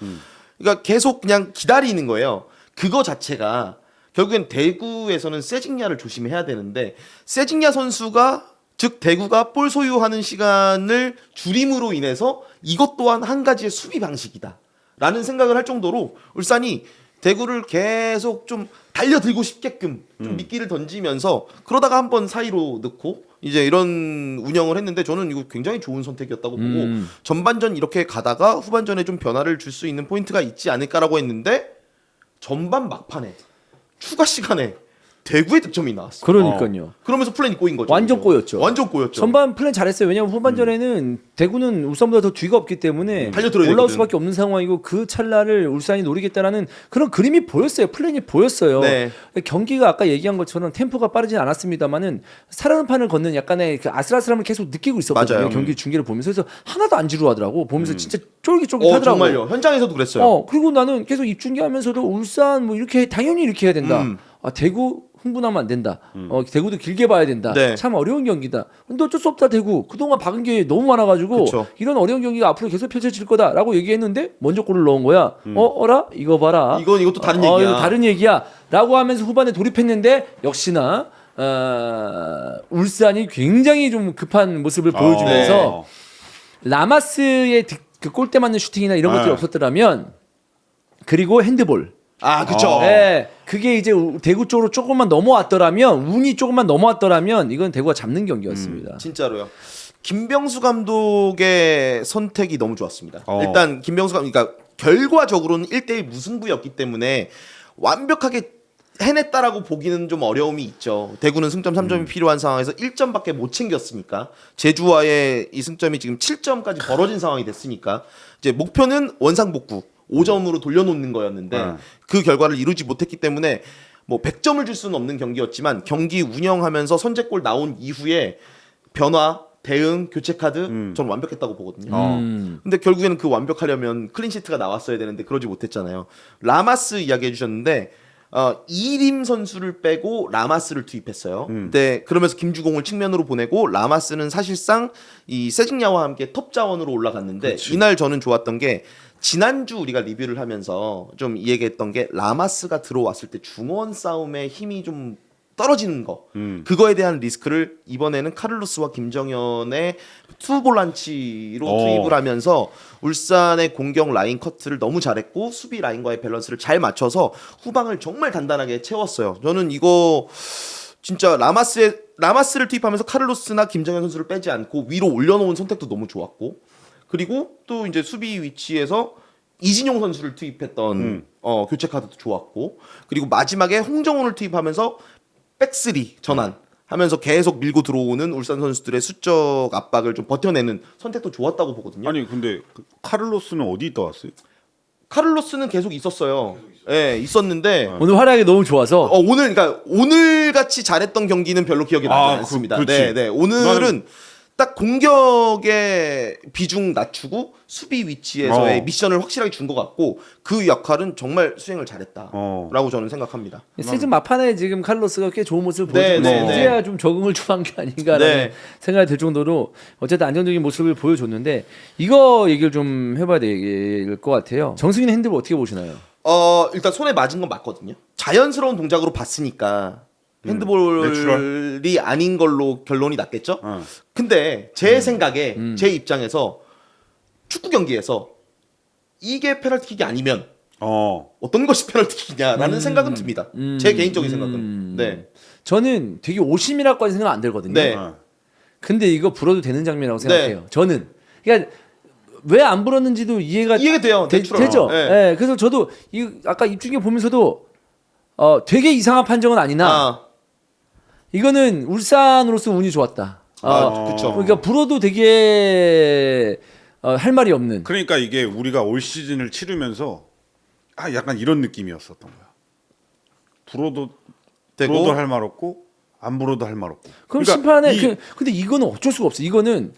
S2: 그러니까 계속 그냥 기다리는 거예요. 그거 자체가 결국엔 대구에서는 세징야를 조심해야 되는데 세징야 선수가 즉 대구가 볼 소유하는 시간을 줄임으로 인해서 이것 또한 한 가지의 수비 방식이다라는 생각을 할 정도로 울산이 대구를 계속 좀 달려들고 싶게끔 좀 미끼를 던지면서 그러다가 한번 사이로 넣고 이제 이런 운영을 했는데 저는 이거 굉장히 좋은 선택이었다고 보고 전반전 이렇게 가다가 후반전에 좀 변화를 줄 수 있는 포인트가 있지 않을까라고 했는데 전반 막판에 추가 시간에 대구의 득점이 나왔어요.
S1: 그러니까요.
S2: 그러면서 플랜이 꼬인 거죠.
S1: 완전 꼬였죠.
S2: 완전 꼬였죠.
S1: 전반 플랜 잘했어요. 왜냐하면 후반전에는 대구는 울산보다 더 뒤가 없기 때문에
S2: 달려들어야
S1: 올라올
S2: 되거든.
S1: 수밖에 없는 상황이고 그 찰나를 울산이 노리겠다라는 그런 그림이 보였어요. 플랜이 보였어요.
S2: 네.
S1: 경기가 아까 얘기한 것처럼 템포가 빠르진 않았습니다만은 살아는 판을 걷는 약간의 그 아슬아슬함을 계속 느끼고 있었거든요.
S2: 맞아요.
S1: 경기 중계를 보면서 그래서 하나도 안 지루하더라고. 보면서 진짜 쫄깃쫄깃하더라고.
S2: 정말요. 현장에서도 그랬어요.
S1: 그리고 나는 계속 입중계하면서도 울산 뭐 이렇게 당연히 이렇게 해야 된다. 아 대구 흥분하면 안 된다. 대구도 길게 봐야 된다.
S2: 네.
S1: 참 어려운 경기다. 근데 어쩔 수 없다 대구. 그동안 박은 게 너무 많아가지고
S2: 그쵸.
S1: 이런 어려운 경기가 앞으로 계속 펼쳐질 거다라고 얘기했는데 먼저 골을 넣은 거야. 어라 이거 봐라.
S2: 이것도 다른 얘기야.
S1: 이거 다른 얘기야라고 하면서 후반에 돌입했는데 역시나 울산이 굉장히 좀 급한 모습을 보여주면서 라마스의 그 골대 맞는 슈팅이나 이런 것들이 없었더라면 그리고 핸드볼.
S2: 그쵸.
S1: 네, 그게 이제 대구 쪽으로 조금만 넘어왔더라면 운이 조금만 넘어왔더라면 이건 대구가 잡는 경기였습니다.
S2: 진짜로요. 김병수 감독의 선택이 너무 좋았습니다. 일단 김병수 감독, 그러니까 결과적으로는 1대1 무승부였기 때문에 완벽하게 해냈다라고 보기는 좀 어려움이 있죠. 대구는 승점 3점이 필요한 상황에서 1점밖에 못 챙겼으니까 제주와의 이 승점이 지금 7점까지 벌어진 상황이 됐으니까 이제 목표는 원상복구 5점으로 돌려놓는 거였는데 그 결과를 이루지 못했기 때문에 뭐 100점을 줄 수는 없는 경기였지만 경기 운영하면서 선제골 나온 이후에 변화, 대응, 교체 카드 저는 완벽했다고 보거든요. 근데 결국에는 그 완벽하려면 클린시트가 나왔어야 되는데 그러지 못했잖아요. 라마스 이야기해 주셨는데 이림 선수를 빼고 라마스를 투입했어요. 근데 그러면서 김주공을 측면으로 보내고 라마스는 사실상 이 세징야와 함께 톱 자원으로 올라갔는데 이날 저는 좋았던 게 지난주 우리가 리뷰를 하면서 좀 이 얘기했던 게 라마스가 들어왔을 때 중원 싸움의 힘이 좀 떨어지는 거 그거에 대한 리스크를 이번에는 카를로스와 김정현의 투볼란치로 투입을 하면서 울산의 공격 라인 커트를 너무 잘했고 수비 라인과의 밸런스를 잘 맞춰서 후방을 정말 단단하게 채웠어요. 저는 이거 진짜 라마스를 투입하면서 카를로스나 김정현 선수를 빼지 않고 위로 올려놓은 선택도 너무 좋았고 그리고 또 이제 수비 위치에서 이진용 선수를 투입했던 교체 카드도 좋았고 그리고 마지막에 홍정훈을 투입하면서 백스리 전환 하면서 계속 밀고 들어오는 울산 선수들의 수적 압박을 좀 버텨내는 선택도 좋았다고 보거든요.
S3: 아니 근데 그 카를로스는 어디 있다 왔어요?
S2: 카를로스는 계속 있었어요. 예, 있었는데
S1: 오늘 활약이 너무 좋아서
S2: 오늘 같이 잘했던 경기는 별로 기억에 나지 않습니다.
S3: 그렇지.
S2: 네. 오늘은 딱 공격의 비중 낮추고 수비 위치에서의 미션을 확실하게 준 것 같고 그 역할은 정말 수행을 잘했다라고 저는 생각합니다.
S1: 시즌 막판에 지금 칼로스가 꽤 좋은 모습을
S2: 네,
S1: 보여주고
S2: 네, 네.
S1: 이제야 좀 적응을 좀 한 게 아닌가라는
S2: 네.
S1: 생각이 들 정도로 어쨌든 안정적인 모습을 보여줬는데 이거 얘기를 좀 해봐야 될 것 같아요. 정승인 핸드볼 어떻게 보시나요?
S2: 일단 손에 맞은 건 맞거든요. 자연스러운 동작으로 봤으니까 핸드볼이 아닌 걸로 결론이 났겠죠. 근데 제 생각에 제 입장에서 축구 경기에서 이게 페널티킥이 아니면 어떤 것이 페널티킥이냐라는 생각은 듭니다. 제 개인적인 생각은. 네.
S1: 저는 되게 오심이라고까지 생각 안 들거든요.
S2: 네.
S1: 근데 이거 불어도 되는 장면이라고 생각해요. 저는 그러니까 왜 안 불었는지도 이해가
S2: 돼요.
S1: 되죠.
S2: 네.
S1: 네. 그래서 저도 아까 입중계 보면서도 되게 이상한 판정은 아니나 이거는 울산으로서 운이 좋았다.
S2: 그렇죠.
S1: 그러니까 불어도 되게 할 말이 없는.
S3: 그러니까 이게 우리가 올 시즌을 치르면서 약간 이런 느낌이었었던 거야. 불어도 할 말 없고 안 불어도 할 말 없고.
S1: 그럼
S3: 그러니까
S1: 심판에 근데 이거는 어쩔 수가 없어. 이거는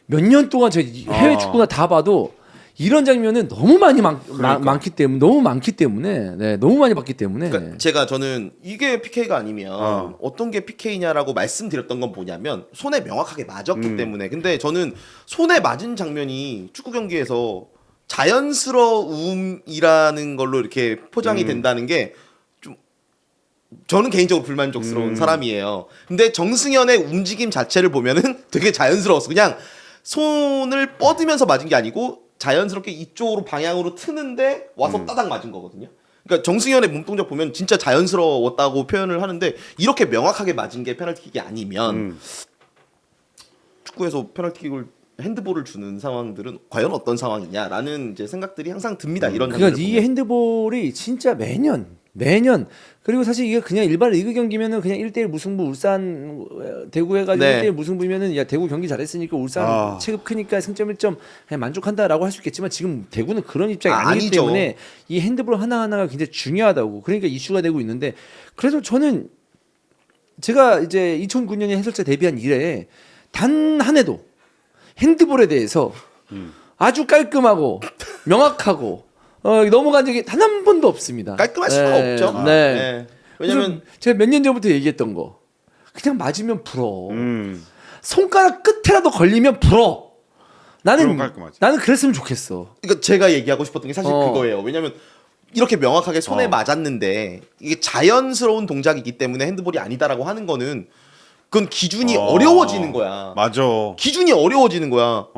S1: 몇 년 동안 저 해외 축구나 다 봐도 이런 장면은 너무 많이
S3: 그러니까.
S1: 많기 때문에 너무 많기 때문에 너무 많이 봤기 때문에
S2: 그러니까 저는 이게 PK가 아니면 어떤 게 PK냐라고 말씀드렸던 건 뭐냐면 손에 명확하게 맞았기 때문에. 근데 저는 손에 맞은 장면이 축구 경기에서 자연스러움이라는 걸로 이렇게 포장이 된다는 게 좀 저는 개인적으로 불만족스러운 사람이에요. 근데 정승현의 움직임 자체를 보면은 되게 자연스러웠어. 그냥 손을 뻗으면서 맞은 게 아니고 자연스럽게 이쪽으로 방향으로 트는데 와서 따닥 맞은 거거든요. 그러니까 정승현의 몸동작 보면 진짜 자연스러웠다고 표현을 하는데 이렇게 명확하게 맞은 게 페널티킥이 아니면 축구에서 페널티킥을 핸드볼을 주는 상황들은 과연 어떤 상황이냐라는 이제 생각들이 항상 듭니다. 이런
S1: 그러니까
S2: 장면을
S1: 이
S2: 보면.
S1: 핸드볼이 진짜 매년 그리고 사실 이게 그냥 일반 리그 경기면은 그냥 1대1 무승부 울산 대구 해가지고
S2: 네.
S1: 1대1 무승부면은 야 대구 경기 잘했으니까 울산 체급 크니까 승점 1점 그냥 만족한다라고 할 수 있겠지만 지금 대구는 그런 입장이 아니기
S2: 아니죠.
S1: 때문에 이 핸드볼 하나하나가 굉장히 중요하다고 그러니까 이슈가 되고 있는데 그래서 저는 제가 이제 2009년에 해설자 데뷔한 이래 단 한 해도 핸드볼에 대해서 아주 깔끔하고 명확하고 넘어간 적이 단 한 번도 없습니다.
S2: 깔끔할 수가 없죠.
S1: 네.
S2: 네. 왜냐면
S1: 그래서 제가 몇 년 전부터 얘기했던 거 그냥 맞으면 불어.
S3: 음.
S1: 손가락 끝에라도 걸리면 불어.
S3: 그럼 깔끔하지.
S1: 나는 그랬으면 좋겠어.
S2: 그러니까 제가 얘기하고 싶었던 게 사실
S1: 어.
S2: 그거예요. 왜냐면 이렇게 명확하게 손에 맞았는데 이게 자연스러운 동작이기 때문에 핸드볼이 아니다라고 하는 거는 그건 기준이 어려워지는 거야.
S3: 맞아.
S2: 기준이 어려워지는 거야.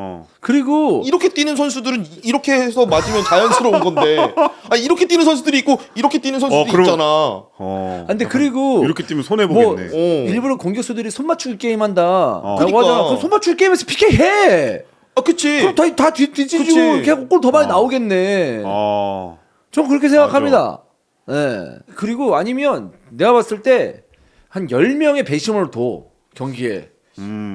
S1: 그리고
S2: 이렇게 뛰는 선수들은 이렇게 해서 맞으면 자연스러운 건데 이렇게 뛰는 선수들이 있고 이렇게 뛰는 선수도
S3: 그럼-
S2: 있잖아.
S1: 근데 그리고
S3: 이렇게 뛰면 손해
S1: 뭐
S3: 보겠네.
S1: 일부러 공격수들이 손 맞추기 게임 한다.
S2: 그러니까.
S1: 하잖아. 그럼 손 맞추기 게임에서 PK 해.
S2: 그치.
S1: 그럼 다 뒤지고
S2: 그치.
S1: 이렇게 하고 골 더 많이 나오겠네. 전 그렇게 생각합니다. 네. 그리고 아니면 내가 봤을 때 한 10명의 배심원을 둬 경기에.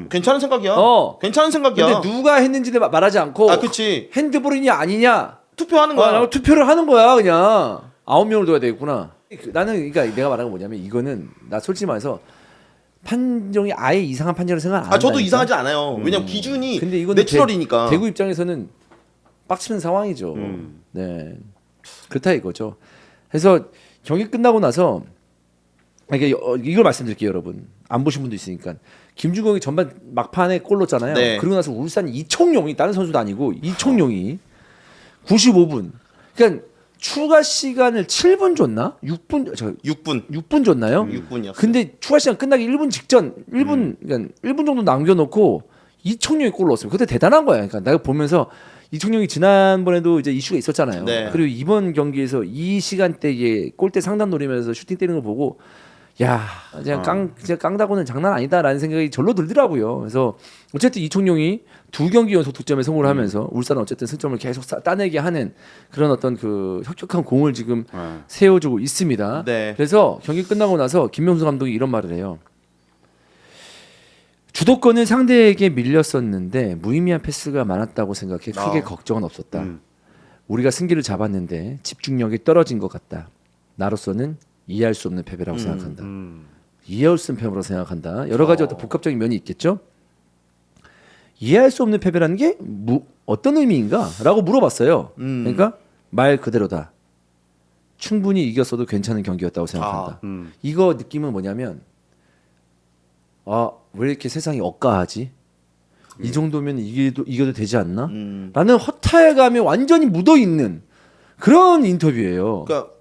S2: 괜찮은 생각이야. 괜찮은 생각이야.
S1: 근데 누가 했는지는 말하지 않고
S2: 그치.
S1: 핸드볼이냐 아니냐
S2: 투표하는 거야.
S1: 투표를 하는 거야 그냥. 9명을 둬야 되겠구나. 나는 그러니까 내가 말하는 건 뭐냐면 이거는 나 솔직히 말해서 판정이 아예 이상한 판정을 생각 안 한다.
S2: 저도 이상하지 않아요. 왜냐면 기준이
S1: 근데 이거는
S2: 내추럴이니까.
S1: 대구 입장에서는 빡치는 상황이죠. 네, 그렇다 이거죠. 그래서 경기 끝나고 나서 이걸 말씀드릴게요, 여러분. 안 보신 분도 있으니까. 김주공이 전반 막판에 골 넣었잖아요.
S2: 네.
S1: 그리고 나서 울산 이청용이 다른 선수도 아니고 이청용이 95분. 그러니까 추가 시간을 7분 줬나? 6분 줬나요?
S2: 6분이었어요.
S1: 근데 추가 시간 끝나기 1분 직전 1분 그러니까 1분 정도 남겨놓고 이청용이 골 넣었어요. 그때 대단한 거야. 그러니까 내가 보면서 이청용이 지난번에도 이제 이슈가 있었잖아요.
S2: 네.
S1: 그리고 이번 경기에서 이 시간대에 골대 상단 노리면서 슈팅 때리는 걸 보고 야, 진짜 깡다고는 장난 아니다라는 생각이 절로 들더라고요. 그래서 어쨌든 이청용이 2경기 연속 득점에 성공을 하면서 울산은 어쨌든 승점을 계속 따내게 하는 그런 어떤 그 혁혁한 공을 지금 세워주고 있습니다.
S2: 네.
S1: 그래서 경기 끝나고 나서 김명수 감독이 이런 말을 해요. 주도권은 상대에게 밀렸었는데 무의미한 패스가 많았다고 생각해 크게 걱정은 없었다. 우리가 승기를 잡았는데 집중력이 떨어진 것 같다. 나로서는 이해할 수 없는 패배라고 생각한다. 이해할 수 없는 패배라고 생각한다. 여러 가지 어떤 복합적인 면이 있겠죠. 이해할 수 없는 패배라는 게 어떤 의미인가?라고 물어봤어요. 그러니까 말 그대로다. 충분히 이겼어도 괜찮은 경기였다고 생각한다. 이거 느낌은 뭐냐면 왜 이렇게 세상이 억까하지? 이 정도면 이겨도 되지 않나? 라는 허탈감이 완전히 묻어있는 그런 인터뷰예요.
S2: 그러니까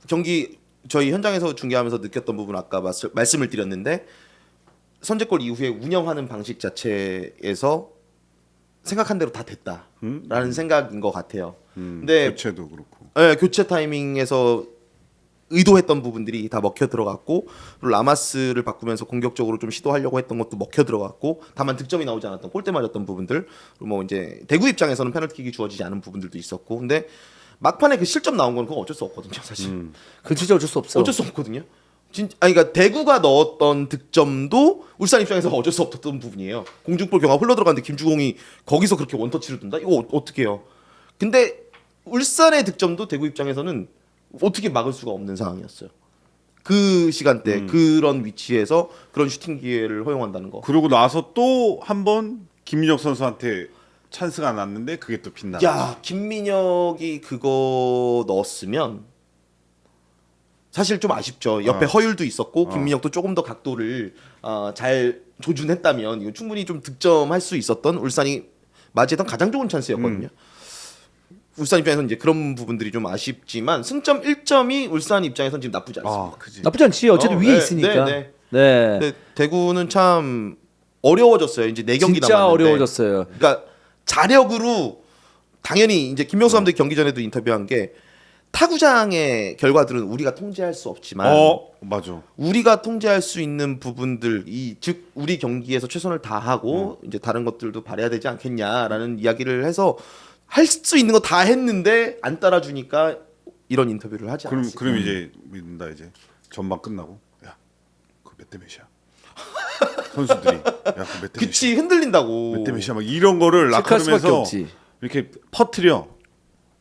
S2: 경기 저희 현장에서 중계하면서 느꼈던 부분 아까 말씀을 드렸는데 선제골 이후에 운영하는 방식 자체에서 생각한 대로 다 됐다라는 생각인 것 같아요. 근데
S3: 교체도 그렇고.
S2: 네, 교체 타이밍에서 의도했던 부분들이 다 먹혀 들어갔고 그리고 라마스를 바꾸면서 공격적으로 좀 시도하려고 했던 것도 먹혀 들어갔고 다만 득점이 나오지 않았던 골대 맞았던 부분들 그리고 뭐 이제 대구 입장에서는 페널티킥이 주어지지 않은 부분들도 있었고 근데 막판에 그 실점 나온 건 그건 어쩔 수 없거든요 사실.
S1: 그 진짜 어쩔 수 없어.
S2: 어쩔 수 없거든요. 그러니까 대구가 넣었던 득점도 울산 입장에서 어쩔 수 없었던 부분이에요. 공중볼 경합 흘러 들어갔는데 김주공이 거기서 그렇게 원터치를 둔다? 이거 어떻게 해요? 근데 울산의 득점도 대구 입장에서는 어떻게 막을 수가 없는 상황이었어요. 그 시간대 그런 위치에서 그런 슈팅 기회를 허용한다는 거.
S3: 그러고 나서 또 한 번 김민혁 선수한테 찬스가 났는데 그게 또 빗나.
S2: 야, 김민혁이 그거 넣었으면 사실 좀 아쉽죠. 옆에 허율도 있었고 김민혁도 조금 더 각도를 잘 조준했다면 이거 충분히 좀 득점할 수 있었던 울산이 맞이했던 가장 좋은 찬스였거든요. 울산 입장에서는 이제 그런 부분들이 좀 아쉽지만 승점 1점이 울산 입장에서는 지금 나쁘지 않습니다.
S3: 그지.
S1: 나쁘지 않지. 어쨌든 위에
S2: 네,
S1: 있으니까.
S2: 네.
S1: 네.
S2: 근데 대구는 참 어려워졌어요. 이제 4경기
S1: 진짜
S2: 남았는데.
S1: 어려워졌어요.
S2: 그러니까 자력으로 당연히 이제 김명수 감독이 경기 전에도 인터뷰한 게 타구장의 결과들은 우리가 통제할 수 없지만
S3: 맞아.
S2: 우리가 통제할 수 있는 부분들 즉 우리 경기에서 최선을 다하고 이제 다른 것들도 발휘해야 되지 않겠냐라는 이야기를 해서 할 수 있는 거 다 했는데 안 따라주니까 이런 인터뷰를 하지 않았어요.
S3: 그럼 이제 믿는다 이제 전반 끝나고 야, 그 몇 대 몇이야? 선수들이 야, 그 몇 대 몇이야?
S2: 그치 흔들린다고.
S3: 몇 대 몇이야? 막 이런 거를
S1: 체크할 수밖에
S3: 락커룸에서
S1: 없지.
S3: 이렇게 퍼트려.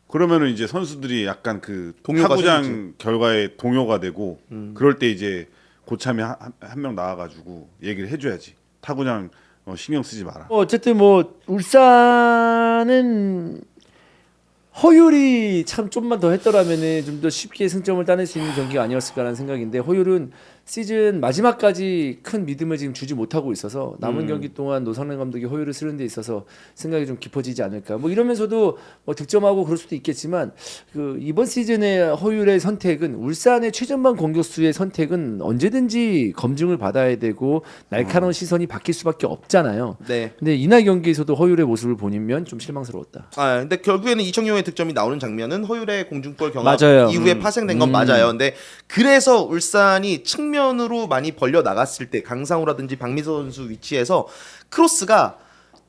S3: 그러면은 이제 선수들이 약간 그
S2: 동요가
S3: 타구장
S2: 생기지.
S3: 결과에 동요가 되고 그럴 때 이제 고참이 한 명 나와가지고 얘기를 해줘야지. 타구장 신경 쓰지 마라.
S1: 어쨌든 뭐 울산은 허율이 참 좀만 더 했더라면은 좀 더 쉽게 승점을 따낼 수 있는 경기가 아니었을까라는 생각인데 허율은 시즌 마지막까지 큰 믿음을 지금 주지 못하고 있어서 남은 경기 동안 노상래 감독이 허율을 쓰는 데 있어서 생각이 좀 깊어지지 않을까. 뭐 이러면서도 뭐 득점하고 그럴 수도 있겠지만 그 이번 시즌의 허율의 선택은 울산의 최전방 공격수의 선택은 언제든지 검증을 받아야 되고 날카로운 시선이 바뀔 수밖에 없잖아요.
S2: 네.
S1: 근데 이날 경기에서도 허율의 모습을 보면 좀 실망스러웠다.
S2: 근데 결국에는 이청용의 득점이 나오는 장면은 허율의 공중볼 경합
S1: 맞아요.
S2: 이후에 파생된 건 맞아요. 근데 그래서 울산이 측면으로 많이 벌려 나갔을 때 강상우라든지 박민서 선수 위치에서 크로스가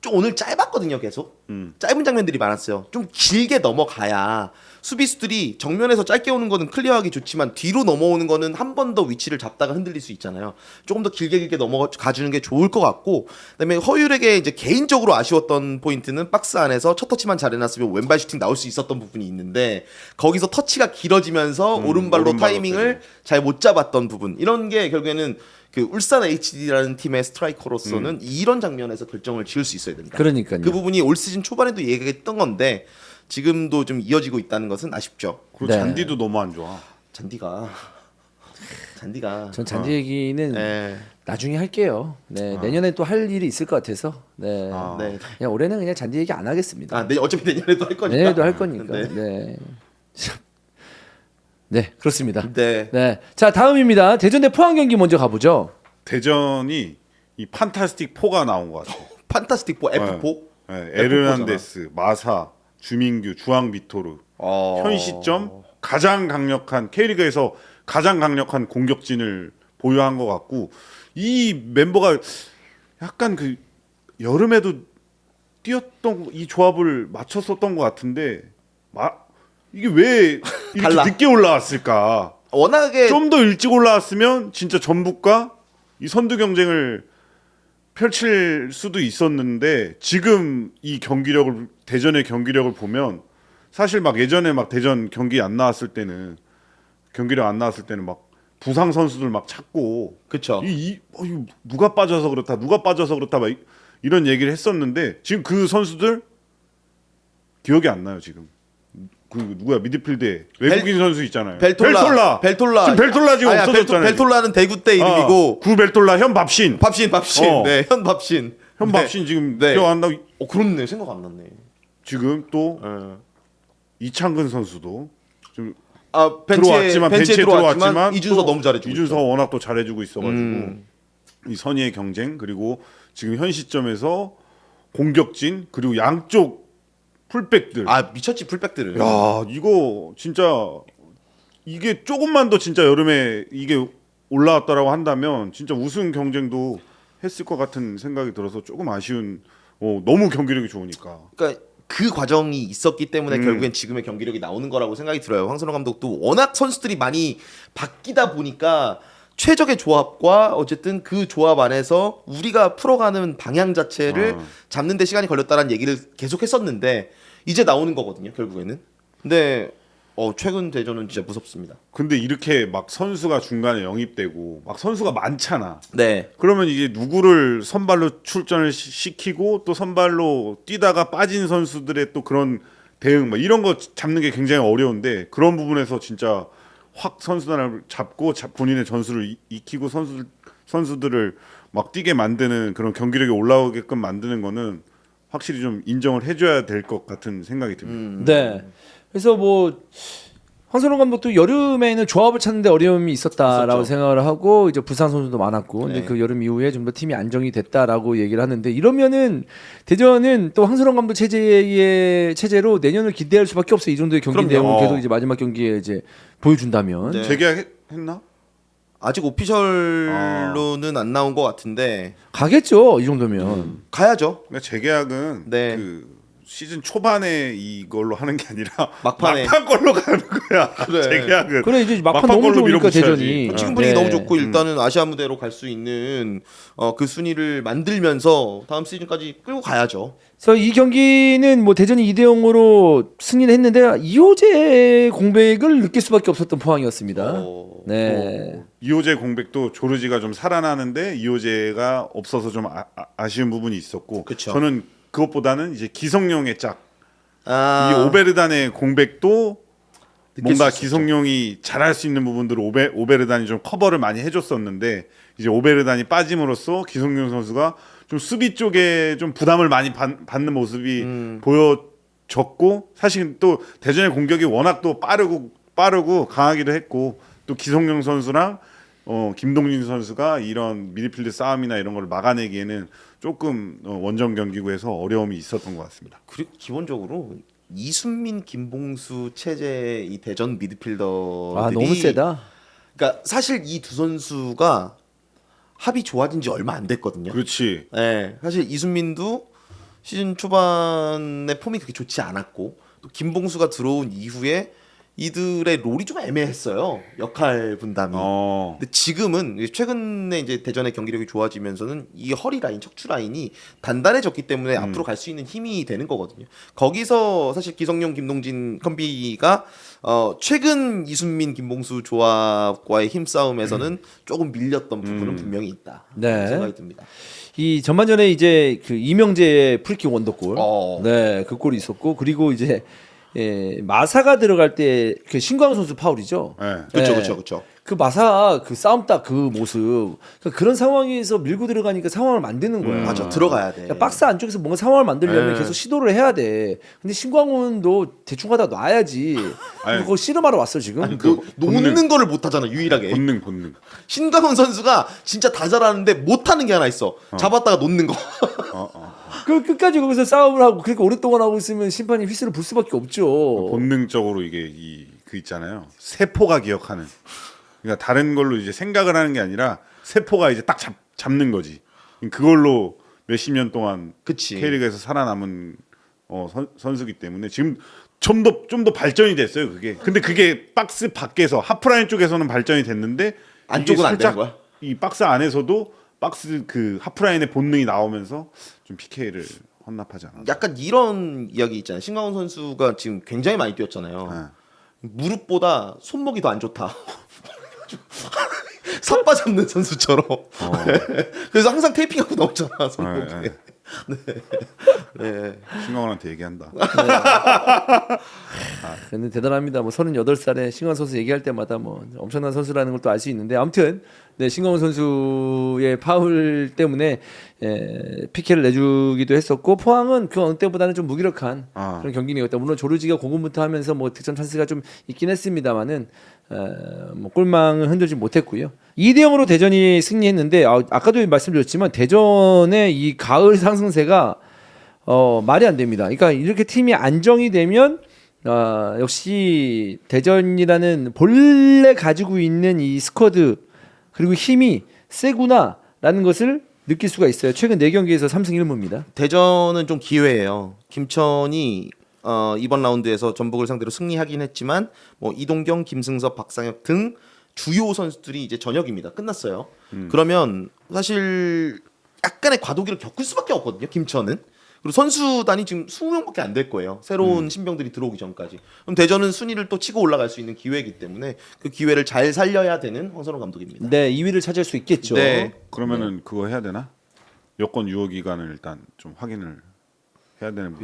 S2: 좀 오늘 짧았거든요. 계속 짧은 장면들이 많았어요. 좀 길게 넘어가야 수비수들이 정면에서 짧게 오는 거는 클리어하기 좋지만 뒤로 넘어오는 거는 한 번 더 위치를 잡다가 흔들릴 수 있잖아요. 조금 더 길게 넘어가 주는 게 좋을 것 같고, 그다음에 허율에게 이제 개인적으로 아쉬웠던 포인트는 박스 안에서 첫 터치만 잘 해놨으면 왼발 슈팅 나올 수 있었던 부분이 있는데 거기서 터치가 길어지면서 오른발로 타이밍을 잘 못 잡았던 부분, 이런 게 결국에는 그 울산 HD라는 팀의 스트라이커로서는 이런 장면에서 결정을 지을 수 있어야 된다.
S1: 그러니까요.
S2: 그 부분이 올 시즌 초반에도 얘기했던 건데 지금도 좀 이어지고 있다는 것은 아쉽죠.
S3: 그리고
S1: 네.
S3: 잔디도 너무 안 좋아.
S2: 잔디가
S1: 전 잔디 얘기는
S2: 네.
S1: 나중에 할게요. 네, 내년에 또 할 일이 있을 것 같아서. 네.
S2: 네.
S1: 그냥 올해는 그냥 잔디 얘기 안 하겠습니다.
S2: 어차피 내년에도 할 거니까.
S1: 내년에도 할 거니까.
S2: 네.
S1: 네. 네, 그렇습니다.
S2: 네.
S1: 네. 자, 다음입니다. 대전 대 포항 경기 먼저 가보죠.
S3: 대전이 이 판타스틱 4가 나온 것 같아.
S2: 판타스틱 4 F4.
S3: 네, 에르난데스, 마사, 주민규, 주앙 비토르. 현 시점 가장 강력한 K리그에서 가장 강력한 공격진을 보유한 것 같고, 이 멤버가 약간 그 여름에도 뛰었던 이 조합을 맞췄었던 것 같은데 이게 왜 이렇게
S2: 달라.
S3: 늦게 올라왔을까?
S2: 워낙에
S3: 좀 더 일찍 올라왔으면 진짜 전북과 이 선두 경쟁을 펼칠 수도 있었는데 지금 이 경기력을 대전의 경기력을 보면 사실 막 예전에 막 대전 경기 안 나왔을 때는 경기력 안 나왔을 때는 막 부상 선수들 막 찾고
S2: 그쵸.
S3: 이거 누가 빠져서 그렇다 막 이런 얘기를 했었는데 지금 그 선수들 기억이 안 나요. 지금 그 누구야 미드필드에 외국인 선수 있잖아요.
S2: 벨톨라.
S3: 지금 벨톨라 지금
S2: 아니야,
S3: 없어졌잖아요.
S2: 벨톨라는 대구 때 이름이고
S3: 구 벨톨라 현 밥신
S2: 밥신. 네, 현 밥신.
S3: 현 밥신 지금
S2: 네.
S3: 기억 안 나.
S2: 그렇네. 생각 안 났네.
S3: 지금 또
S2: 네.
S3: 이창근 선수도 좀
S2: 벤치에 들어왔지만 이준서
S3: 또
S2: 너무 잘해주고
S3: 이준서가 워낙 또 잘해주고 있어가지고 이 선의의 경쟁, 그리고 지금 현 시점에서 공격진, 그리고 양쪽 풀백들.
S2: 미쳤지 풀백들은.
S3: 야, 이거 진짜 이게 조금만 더 진짜 여름에 이게 올라왔다라고 한다면 진짜 우승 경쟁도 했을 것 같은 생각이 들어서 조금 아쉬운. 너무 경기력이 좋으니까.
S2: 그러니까 그 과정이 있었기 때문에 결국엔 지금의 경기력이 나오는 거라고 생각이 들어요. 황선홍 감독도 워낙 선수들이 많이 바뀌다 보니까 최적의 조합과 어쨌든 그 조합 안에서 우리가 풀어가는 방향 자체를 잡는 데 시간이 걸렸다라는 얘기를 계속 했었는데 이제 나오는 거거든요, 결국에는. 근데 최근 대전은 진짜 무섭습니다.
S3: 근데 이렇게 막 선수가 중간에 영입되고 막 선수가 많잖아.
S2: 네.
S3: 그러면 이제 누구를 선발로 출전을 시키고 또 선발로 뛰다가 빠진 선수들의 또 그런 대응 막 이런 거 잡는 게 굉장히 어려운데 그런 부분에서 진짜 확 선수단을 잡고 본인의 전술을 익히고 선수들을 막 뛰게 만드는 그런 경기력이 올라오게끔 만드는 거는 확실히 좀 인정을 해줘야 될 것 같은 생각이 듭니다.
S1: 네. 그래서 뭐 황선홍 감독도 여름에는 조합을 찾는데 어려움이 있었다라고
S2: 있었죠.
S1: 생각을 하고 이제 부상 선수도 많았고 근데
S2: 네.
S1: 그 여름 이후에 좀 더 팀이 안정이 됐다라고 얘기를 하는데 이러면은 대전은 또 황선홍 감독 체제로 내년을 기대할 수밖에 없어요. 이 정도의 경기
S2: 그럼요.
S1: 내용을 계속 이제 마지막 경기에 이제 보여준다면
S2: 네.
S3: 재계약했나?
S2: 아직 오피셜로는 안 나온 것 같은데
S1: 가겠죠. 이 정도면.
S2: 가야죠.
S3: 그러니까 재계약은
S2: 네.
S3: 그 시즌 초반에 이걸로 하는 게 아니라
S2: 막판에.
S3: 막판 걸로 가는 거야.
S2: 그래.
S3: 재계약은.
S1: 그래 이제 막판
S3: 막판
S1: 너무
S3: 걸로
S1: 좋으니까
S3: 밀어붙여야지.
S1: 대전이
S2: 지금 분위기
S1: 네.
S2: 너무 좋고 일단은 아시아 무대로 갈 수 있는 그 순위를 만들면서 다음 시즌까지 끌고 가야죠.
S1: 그래서 이 경기는 뭐 대전이 2대 0으로 승리를 했는데 이호재 공백을 느낄 수밖에 없었던 포항이었습니다. 네.
S3: 이호재 공백도 조르지가 좀 살아나는데 이호재가 없어서 좀 아쉬운 부분이 있었고
S2: 그쵸.
S3: 저는 그것보다는 이제 기성용의 짝,
S2: 아,
S3: 이 오베르단의 공백도
S2: 느낄
S3: 뭔가
S2: 수 있었죠.
S3: 기성용이 잘할 수 있는 부분들을 오베르단이 좀 커버를 많이 해줬었는데 이제 오베르단이 빠짐으로써 기성용 선수가 좀 수비 쪽에 좀 부담을 많이 받는 모습이 보여졌고 사실 또 대전의 공격이 워낙 또 빠르고 강하기도 했고 또 기성용 선수랑 김동진 선수가 이런 미드필드 싸움이나 이런 걸 막아내기에는 조금 원정 경기구에서 어려움이 있었던 것 같습니다.
S2: 그리고 기본적으로 이순민, 김봉수 체제 이 대전 미드필더들이
S1: 아 너무 세다.
S2: 그러니까 사실 이 두 선수가 합이 좋아진 지 얼마 안 됐거든요.
S3: 그렇지.
S2: 네, 사실 이순민도 시즌 초반에 폼이 그렇게 좋지 않았고 또 김봉수가 들어온 이후에 이들의 롤이 좀 애매했어요. 역할 분담이. 근데 지금은 최근에 이제 대전의 경기력이 좋아지면서는 이 허리 라인, 척추 라인이 단단해졌기 때문에 앞으로 갈 수 있는 힘이 되는 거거든요. 거기서 사실 기성용, 김동진 컴비가 최근 이순민, 김봉수 조합과의 힘싸움에서는 조금 밀렸던 부분은 분명히 있다.
S1: 네.
S2: 생각이 듭니다.
S1: 이 전반전에 이제 그 이명재의 프리킥 원더골,
S2: 어.
S1: 네, 그 골이 있었고 그리고 이제 마사가 들어갈 때 그 신광 선수 파울이죠.
S3: 네.
S2: 그렇죠,
S1: 네.
S2: 그렇죠, 그렇죠.
S1: 그 마사 그 싸움 딱 그 모습 그런 상황에서 밀고 들어가니까 상황을 만드는 거야.
S2: 맞아, 들어가야 돼.
S1: 그러니까 박스 안쪽에서 뭔가 상황을 만들려면
S2: 네.
S1: 계속 시도를 해야 돼. 근데 신광훈도 대충 하다 놔야지.
S3: 아니,
S1: 그거 씨름하러 왔어 지금.
S2: 아니, 그 놓는 거를 못 하잖아 유일하게.
S3: 본능.
S2: 신강훈 선수가 진짜 다 잘하는데 못하는 게 하나 있어. 잡았다가 놓는 거.
S1: 그 끝까지 거기서 싸움을 하고 그렇게 오랫동안 하고 있으면 심판이 휘슬을 불 수밖에 없죠.
S3: 본능적으로 이게 그 있잖아요. 세포가 기억하는. 그러니까 다른 걸로 이제 생각을 하는 게 아니라 세포가 이제 딱 잡는 거지. 그걸로 몇십 년 동안
S2: 그치.
S3: K리그에서 살아남은 선수기 때문에 지금 좀 더 발전이 됐어요. 그게. 근데 그게 박스 밖에서 하프라인 쪽에서는 발전이 됐는데
S2: 안쪽은
S3: 이게
S2: 안 되는
S3: 살짝
S2: 거야?
S3: 이 박스 안에서도 박스 그 하프라인의 본능이 나오면서 좀 PK를 헌납하지 않았나.
S2: 약간 이런 이야기 있잖아요. 신강훈 선수가 지금 굉장히 많이 뛰었잖아요. 무릎보다 손목이 더 안 좋다. 삿바 잡는 선수처럼. 그래서 항상 테이핑하고 나오잖아 손목에. 네.
S3: 신강원한테 얘기한다.
S1: 근데 대단합니다. 뭐 38살에 신광훈 선수 얘기할 때마다 뭐 엄청난 선수라는 걸 또 알 수 있는데 아무튼 네, 신광훈 선수의 파울 때문에 PK를 내주기도 했었고 포항은 그 어느 때보다는 좀 무기력한 그런 경기력이었다. 물론 조르지가 공군부터 하면서 뭐 득점 찬스가 좀 있긴 했습니다만은 뭐 골망을 흔들지 못했고요. 2대 0으로 대전이 승리했는데 아까도 말씀드렸지만 대전의 이 가을 상승세가 말이 안 됩니다. 그러니까 이렇게 팀이 안정이 되면 역시 대전이라는 본래 가지고 있는 이 스쿼드 그리고 힘이 세구나라는 것을 느낄 수가 있어요. 최근 4경기에서 3승 1무입니다.
S2: 대전은 좀 기회예요. 김천이 이번 라운드에서 전북을 상대로 승리하긴 했지만 뭐 이동경, 김승섭, 박상혁 등 주요 선수들이 이제 전역입니다. 끝났어요. 그러면 사실 약간의 과도기를 겪을 수밖에 없거든요. 김천은. 그리고 선수단이 지금 20명밖에 안 될 거예요. 새로운 신병들이 들어오기 전까지. 그럼 대전은 순위를 또 치고 올라갈 수 있는 기회이기 때문에 그 기회를 잘 살려야 되는 황선홍 감독입니다.
S1: 네, 2위를 차지할 수 있겠죠.
S2: 네.
S3: 그러면은 그거 해야 되나? 여권 유효 기간을 일단 좀 확인을 해야 되는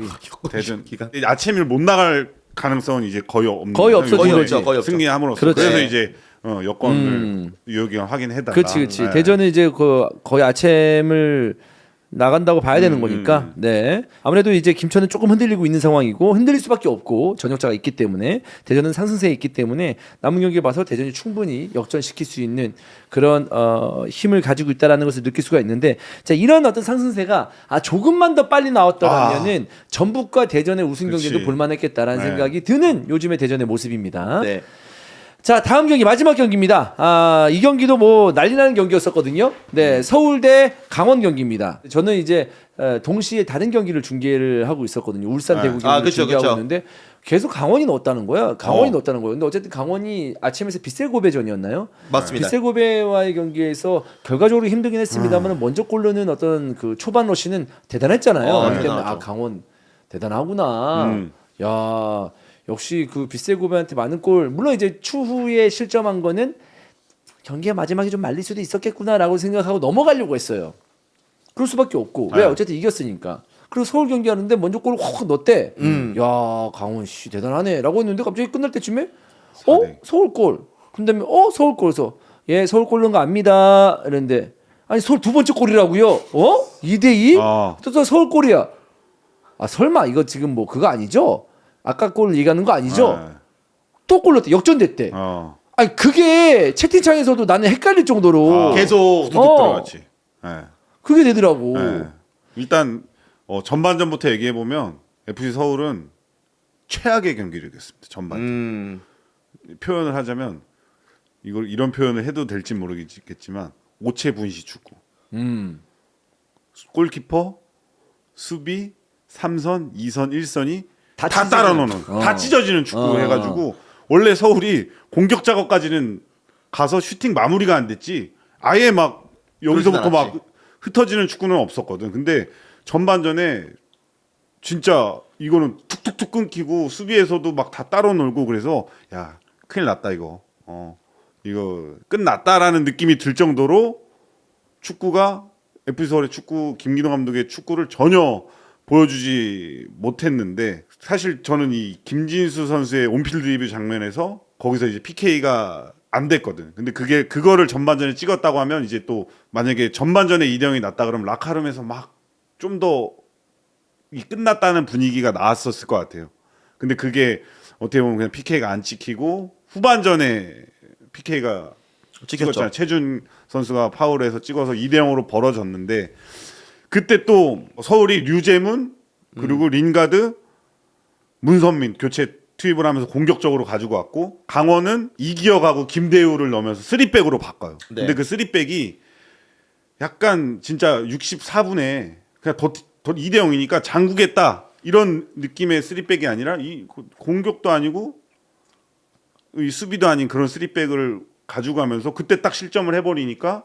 S3: 대전
S2: 기간?
S3: 아침을 못 나갈 가능성은 이제 거의 없는
S1: 거의 없어진
S2: 거의
S1: 거지.
S2: 없죠. 거의 없죠.
S3: 승리함으로써
S1: 그렇지.
S3: 그래서 이제 여권을 유효 기간 확인해달라.
S1: 그렇지.
S3: 네.
S1: 대전은 이제 그 거의 아침을 나간다고 봐야 되는 거니까. 네. 아무래도 이제 김천은 조금 흔들리고 있는 상황이고 흔들릴 수밖에 없고 전역자가 있기 때문에 대전은 상승세에 있기 때문에 남은 경기 봐서 대전이 충분히 역전시킬 수 있는 그런 힘을 가지고 있다라는 것을 느낄 수가 있는데 자 이런 어떤 상승세가 조금만 더 빨리 나왔더라면은 전북과 대전의 우승 경기도
S3: 그렇지.
S1: 볼만했겠다라는
S3: 네.
S1: 생각이 드는 요즘의 대전의 모습입니다.
S2: 네.
S1: 자 다음 경기 마지막 경기입니다. 이 경기도 뭐 난리나는 경기였었거든요. 네 서울대 강원 경기입니다. 저는 이제 동시에 다른 경기를 중계를 하고 있었거든요. 울산 대구 경기를
S2: 그쵸,
S1: 중계하고
S2: 그쵸.
S1: 있는데 계속 강원이 넣었다는 거야. 강원이 넣었다는 거예요. 근데 어쨌든 강원이 아침에서 빗셀고베전이었나요?
S2: 맞습니다.
S1: 빗셀고베와의 경기에서 결과적으로 힘들긴 했습니다만 먼저 골 넣는 어떤 그 초반 러시는 대단했잖아요. 그렇기 때문에
S2: 대단하죠.
S1: 강원 대단하구나.
S3: 음.
S1: 야 역시 그 빗셀고베한테 많은 골 물론 이제 추후에 실점한 거는 경기의 마지막에 좀 말릴 수도 있었겠구나라고 생각하고 넘어가려고 했어요. 그럴 수밖에 없고 왜
S3: 네.
S1: 어쨌든 이겼으니까. 그리고 서울 경기 하는데 먼저 골을 확 넣었대. 야 강원 씨 대단하네라고 했는데 갑자기 끝날 때쯤에
S3: 4대.
S1: 서울 골. 근데 서울 골에서 예 서울 골 넣은 거 압니다. 이랬는데 아니 서울 두 번째 골이라고요. 2대2? 또 서울 골이야. 설마 이거 지금 뭐 그거 아니죠? 아까 골 얘기하는 거 아니죠?
S3: 네.
S1: 또 골 넣었대. 역전됐대. 아니 그게 채팅창에서도 나는 헷갈릴 정도로
S2: 계속
S3: 후두둑 들어갔지. 네.
S1: 그게 되더라고.
S3: 네. 일단 전반전부터 얘기해 보면 FC 서울은 최악의 경기를 이겼습니다. 전반. 표현을 하자면 이런 표현을 해도 될지 모르겠지만 오체 분시 축구. 골키퍼, 수비, 3선, 2선, 1선이 다 따라 넣는, 다 찢어지는 축구 해가지고 원래 서울이 공격 작업까지는 가서 슈팅 마무리가 안 됐지. 아예 막 여기서부터 막 흩어지는 축구는 없었거든. 근데 전반전에 진짜 이거는 툭툭툭 끊기고 수비에서도 막 다 따로 놀고 그래서 야 큰일 났다 이거. 이거 끝났다라는 느낌이 들 정도로 축구가 FC 서울의 축구 김기동 감독의 축구를 전혀 보여주지 못했는데 사실 저는 이 김진수 선수의 온필드 리뷰 장면에서 거기서 이제 PK가 안 됐거든. 근데 그거를 전반전에 찍었다고 하면 이제 또 만약에 전반전에 2대0이 났다 그러면 라카룸에서 막 좀 더 끝났다는 분위기가 나왔었을 것 같아요. 근데 그게 어떻게 보면 그냥 PK가 안 찍히고 후반전에 PK가 찍었잖아요. 최준 선수가 파울해서 찍어서 2대0으로 벌어졌는데 그때 또 서울이 류재문 그리고 린가드 문선민 교체 투입을 하면서 공격적으로 가지고 왔고 강원은 이기혁하고 김대우를 넣으면서 3백으로 바꿔요.
S2: 네.
S3: 근데 그 3백이 약간 진짜 64분에 그냥 더 2대0이니까 장구겠다 이런 느낌의 3백이 아니라 이 공격도 아니고 이 수비도 아닌 그런 3백을 가지고 가면서 그때 딱 실점을 해버리니까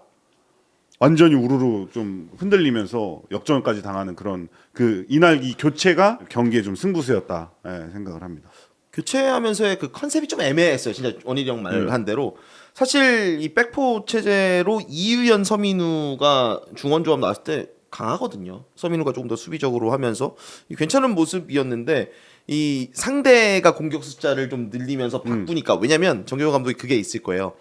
S3: 완전히 우르르 좀 흔들리면서 역전까지 당하는 그런 그 이날 이 교체가 경기에 좀 승부수였다 생각을 합니다.
S2: 교체하면서의 그 컨셉이 좀 애매했어요. 진짜 원일이 형 말한 대로 사실 이 백포 체제로 이유연 서민우가 중원 조합 나왔을 때 강하거든요. 서민우가 조금 더 수비적으로 하면서 괜찮은 모습이었는데 이 상대가 공격 숫자를 좀 늘리면서 바꾸니까 왜냐면 정경호 감독이 그게 있을 거예요.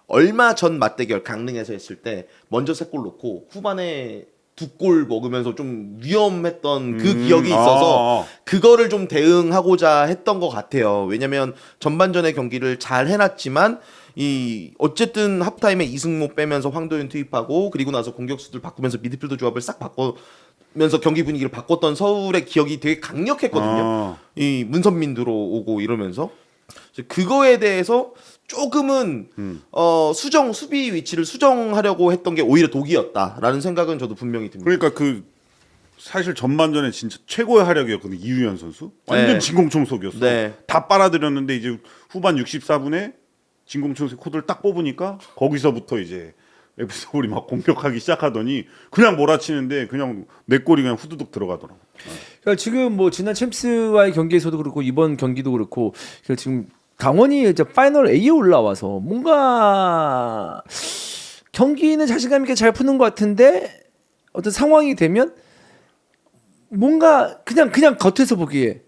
S2: 얼마 전 맞대결 강릉에서 했을 때 먼저 3골 넣고 후반에 2골 먹으면서 좀 위험했던 그 기억이 있어서 그거를 좀 대응하고자 했던 것 같아요. 왜냐면 전반전의 경기를 잘 해놨지만 이 어쨌든 하프타임에 이승모 빼면서 황도윤 투입하고 그리고 나서 공격수들 바꾸면서 미드필더 조합을 싹 바꾸면서 경기 분위기를 바꿨던 서울의 기억이 되게 강력했거든요. 이 문선민 들어오고 이러면서 그거에 대해서 조금은 수비 위치를 수정하려고 했던 게 오히려 독이었다라는 생각은 저도 분명히 듭니다.
S3: 그러니까 그 사실 전반전에 진짜 최고의 활약이었거든요. 이유연 선수 완전
S2: 네.
S3: 진공청소기였어.
S2: 네.
S3: 다 빨아들였는데 이제 후반 64분에 진공청소 코드를 딱 뽑으니까 거기서부터 이제 FC 서울이 막 공격하기 시작하더니 그냥 몰아치는데 그냥 내 골이 그냥 후두둑 들어가더라고.
S1: 그러니까 지금 뭐 지난 챔스와의 경기에서도 그렇고 이번 경기도 그렇고 그러니까 지금 강원이 이제 파이널 A에 올라와서 뭔가 경기는 자신감 있게 잘 푸는 것 같은데 어떤 상황이 되면 뭔가 그냥 겉에서 보기에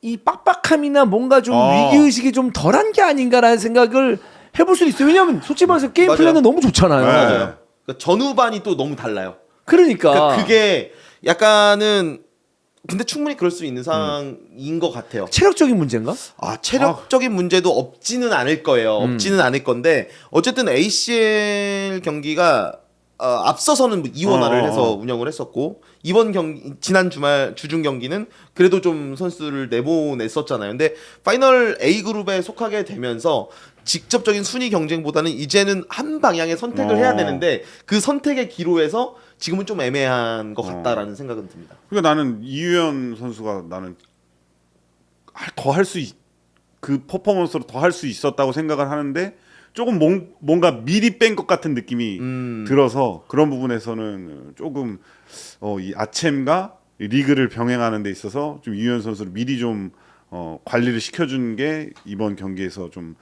S1: 이 빡빡함이나 뭔가 좀 위기의식이 좀 덜한 게 아닌가라는 생각을 해볼 수도 있어요. 왜냐하면 솔직히 말해서 게임
S2: 맞아요.
S1: 플랜은 너무 좋잖아요.
S2: 맞아요. 그러니까 전후반이 또 너무 달라요.
S1: 그러니까
S2: 그게 약간은 근데 충분히 그럴 수 있는 상황인 것 같아요.
S1: 체력적인 문제인가?
S2: 체력적인 문제도 없지는 않을 거예요. 없지는 않을 건데 어쨌든 ACL 경기가 앞서서는 2원화를 해서 운영을 했었고 이번 경기 지난 주말 주중 경기는 그래도 좀 선수를 내보냈었잖아요. 근데 파이널 A 그룹에 속하게 되면서 직접적인 순위 경쟁보다는 이제는 한 방향의 선택을 해야 되는데 그 선택의 기로에서 지금은 좀 애매한 것 같다라는 생각은 듭니다.
S3: 그러니까 나는 이유현 선수가 나는 더 할 수 그 퍼포먼스로 더 할 수 있었다고 생각을 하는데 조금 뭔가 미리 뺀 것 같은 느낌이 들어서 그런 부분에서는 조금 이 아챔과 리그를 병행하는 데 있어서 좀 이유현 선수를 미리 좀 관리를 시켜준 게 이번 경기에서 좀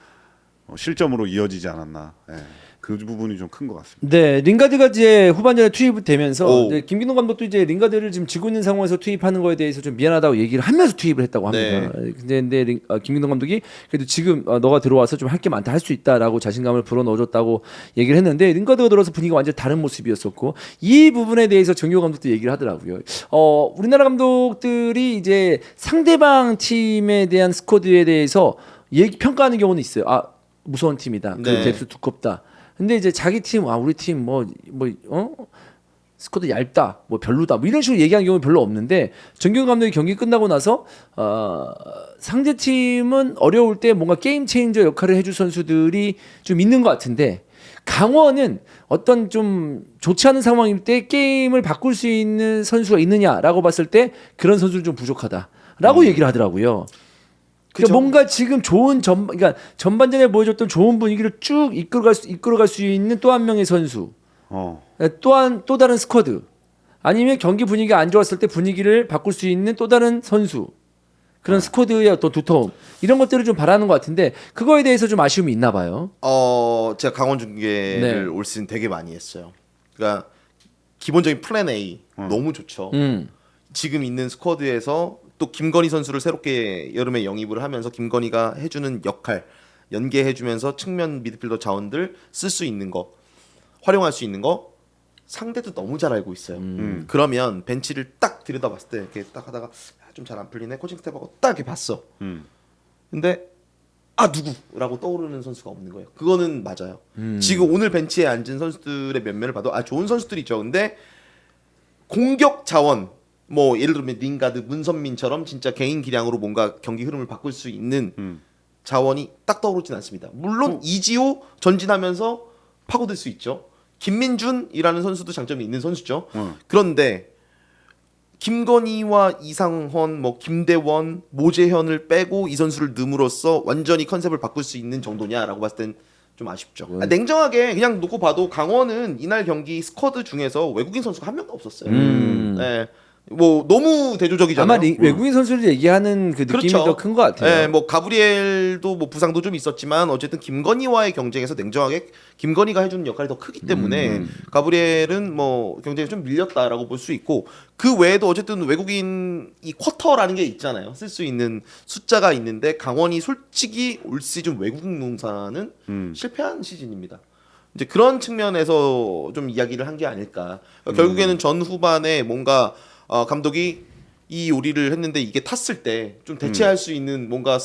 S3: 실점으로 이어지지 않았나. 예. 그 부분이 좀 큰 것 같습니다.
S1: 네, 링가드가 이제 후반전에 투입되면서
S2: 오.
S1: 이제 김기동 감독도 이제 링가드를 지금 지고 있는 상황에서 투입하는 거에 대해서 좀 미안하다고 얘기를 하면서 투입을 했다고 합니다. 근데 김기동 감독이 그래도 지금 너가 들어와서 좀 할 게 많다, 할 수 있다라고 자신감을 불어넣어줬다고 얘기를 했는데 링가드가 들어와서 분위기가 완전 다른 모습이었었고 이 부분에 대해서 정규호 감독도 얘기를 하더라고요. 우리나라 감독들이 이제 상대방 팀에 대한 스쿼드에 대해서 평가하는 경우는 있어요. 무서운 팀이다. 그
S2: 네.
S1: 뎁스 두껍다. 근데 이제 자기 팀, 우리 팀 스쿼드 얇다, 뭐 별로다, 뭐 이런 식으로 얘기하는 경우는 별로 없는데 정규현 감독이 경기 끝나고 나서 상대 팀은 어려울 때 뭔가 게임 체인저 역할을 해줄 선수들이 좀 있는 것 같은데 강원은 어떤 좀 좋지 않은 상황일 때 게임을 바꿀 수 있는 선수가 있느냐라고 봤을 때 그런 선수는 좀 부족하다라고 얘기를 하더라고요. 그러니까 뭔가 지금 그러니까 전반전에 보여줬던 좋은 분위기를 쭉 이끌어갈 수 있는 또 한 명의 선수, 또 다른 스쿼드, 아니면 경기 분위기가 안 좋았을 때 분위기를 바꿀 수 있는 또 다른 선수, 그런 스쿼드의 어떤 두터움 이런 것들을 좀 바라는 것 같은데 그거에 대해서 좀 아쉬움이 있나 봐요.
S2: 제가 강원 중계를 올 시즌 되게 많이 했어요. 그러니까 기본적인 플랜 A 너무 좋죠. 지금 있는 스쿼드에서 또 김건희 선수를 새롭게 여름에 영입을 하면서 김건희가 해주는 역할 연계해주면서 측면 미드필더 자원들 쓸 수 있는 거 활용할 수 있는 거 상대도 너무 잘 알고 있어요. 그러면 벤치를 딱 들여다봤을 때 이렇게 딱 하다가 좀 잘 안 풀리네 코칭 스텝하고 딱 이렇게 봤어. 근데 누구라고 떠오르는 선수가 없는 거예요. 그거는 맞아요. 지금 오늘 벤치에 앉은 선수들의 면면을 봐도 좋은 선수들이죠. 근데 공격 자원 뭐 예를 들면 링가드, 문선민처럼 진짜 개인 기량으로 뭔가 경기 흐름을 바꿀 수 있는 자원이 딱 떠오르진 않습니다. 물론 이지호 전진하면서 파고들 수 있죠. 김민준이라는 선수도 장점이 있는 선수죠. 그런데 김건희와 이상헌, 뭐 김대원, 모재현을 빼고 이 선수를 넣음으로써 완전히 컨셉을 바꿀 수 있는 정도냐라고 봤을 땐 좀 아쉽죠. 냉정하게 그냥 놓고 봐도 강원은 이날 경기 스쿼드 중에서 외국인 선수가 한 명도 없었어요. 네. 뭐 너무 대조적이잖아요.
S1: 아마 외국인 선수를 얘기하는 그 느낌이
S2: 그렇죠.
S1: 더 큰 것 같아요.
S2: 네, 뭐 가브리엘도 뭐 부상도 좀 있었지만 어쨌든 김건희와의 경쟁에서 냉정하게 김건희가 해주는 역할이 더 크기 때문에 가브리엘은 뭐 경쟁에 좀 밀렸다라고 볼 수 있고 그 외에도 어쨌든 외국인 이 쿼터라는 게 있잖아요. 쓸 수 있는 숫자가 있는데 강원이 솔직히 올 시즌 외국인 농사는 실패한 시즌입니다. 이제 그런 측면에서 좀 이야기를 한 게 아닐까. 결국에는 전 후반에 뭔가 감독이 이 요리를 했는데 이게 탔을 때 좀 대체할 수 있는 뭔가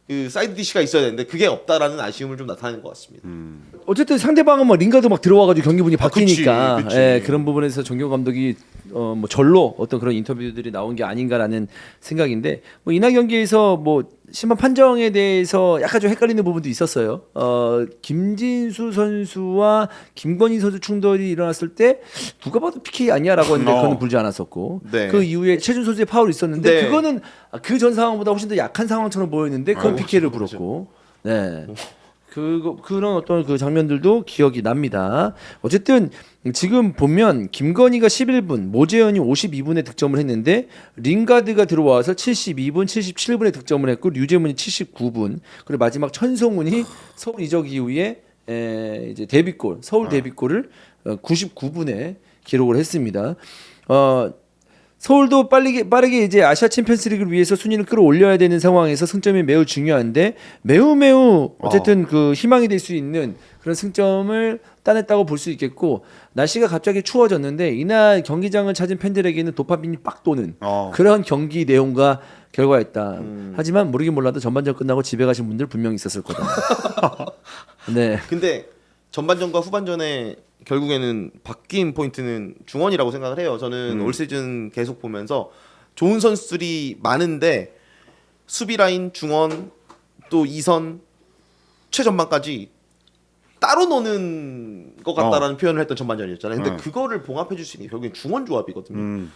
S2: 그 사이드 디시가 있어야 되는데 그게 없다라는 아쉬움을 좀 나타내는 것 같습니다.
S1: 어쨌든 상대방은 뭐 링가드 막 들어와가지고 경기 분위기 바뀌니까
S2: 그치.
S1: 그런 부분에서 정규 감독이 뭐 절로 어떤 그런 인터뷰들이 나온 게 아닌가라는 생각인데 뭐 이날 경기에서 뭐 심판 판정에 대해서 약간 좀 헷갈리는 부분도 있었어요. 김진수 선수와 김건희 선수 충돌이 일어났을 때 누가 봐도 PK 아니야라고 했는데 그거는 불지 않았었고
S2: 네.
S1: 그 이후에 최준 선수의 파울이 있었는데
S2: 네.
S1: 그거는 그 전 상황보다 훨씬 더 약한 상황처럼 보였는데 그건 PK를 불었고 네. 그런 어떤 그 장면들도 기억이 납니다. 어쨌든 지금 보면 김건희가 11분, 모재현이 52분에 득점을 했는데 링가드가 들어와서 72분, 77분에 득점을 했고 류재문이 79분, 그리고 마지막 천성훈이 서울 이적 이후에 이제 데뷔골, 서울 데뷔골을 99분에 기록을 했습니다. 서울도 빠르게 이제 아시아 챔피언스리그를 위해서 순위를 끌어올려야 되는 상황에서 승점이 매우 중요한데 매우 어쨌든 그 희망이 될 수 있는 그런 승점을 따냈다고 볼 수 있겠고, 날씨가 갑자기 추워졌는데 이날 경기장을 찾은 팬들에게는 도파민이 빡 도는 그런 경기 내용과 결과였다. 하지만 모르긴 몰라도 전반전 끝나고 집에 가신 분들 분명히 있었을 거다. 네.
S2: 근데 전반전과 후반전에 결국에는 바뀐 포인트는 중원이라고 생각을 해요. 저는 올 시즌 계속 보면서 좋은 선수들이 많은데 수비 라인, 중원, 또 2선, 최전방까지 따로 노는 것 같다라는 표현을 했던 전반전이었잖아요. 근데 그거를 봉합해 줄 수 있는 게 결국엔 중원 조합이거든요.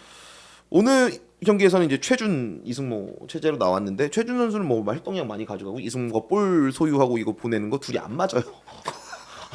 S2: 오늘 경기에서는 이제 최준, 이승모 체제로 나왔는데 최준 선수는 뭐 활동량 많이 가져가고 이승모가 볼 소유하고 이거 보내는 거 둘이 안 맞아요.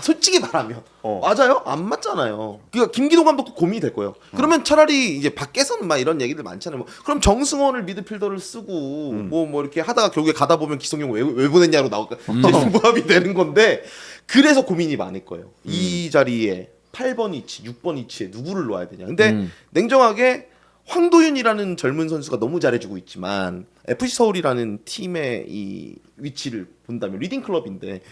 S2: 솔직히 말하면 맞아요? 안 맞잖아요. 그러니까 김기동 감독도 고민이 될 거예요. 그러면 차라리 이제 밖에서는 막 이런 얘기들 많잖아요. 뭐 그럼 정승원을 미드필더를 쓰고 뭐 이렇게 하다가 결국에 가다 보면 기성용 왜 보냈냐로 나올까 승부합이 되는 건데, 그래서 고민이 많을 거예요. 이 자리에 8번 위치, 6번 위치에 누구를 놓아야 되냐. 근데 냉정하게 황도윤이라는 젊은 선수가 너무 잘해주고 있지만 FC 서울이라는 팀의 이 위치를 본다면 리딩 클럽인데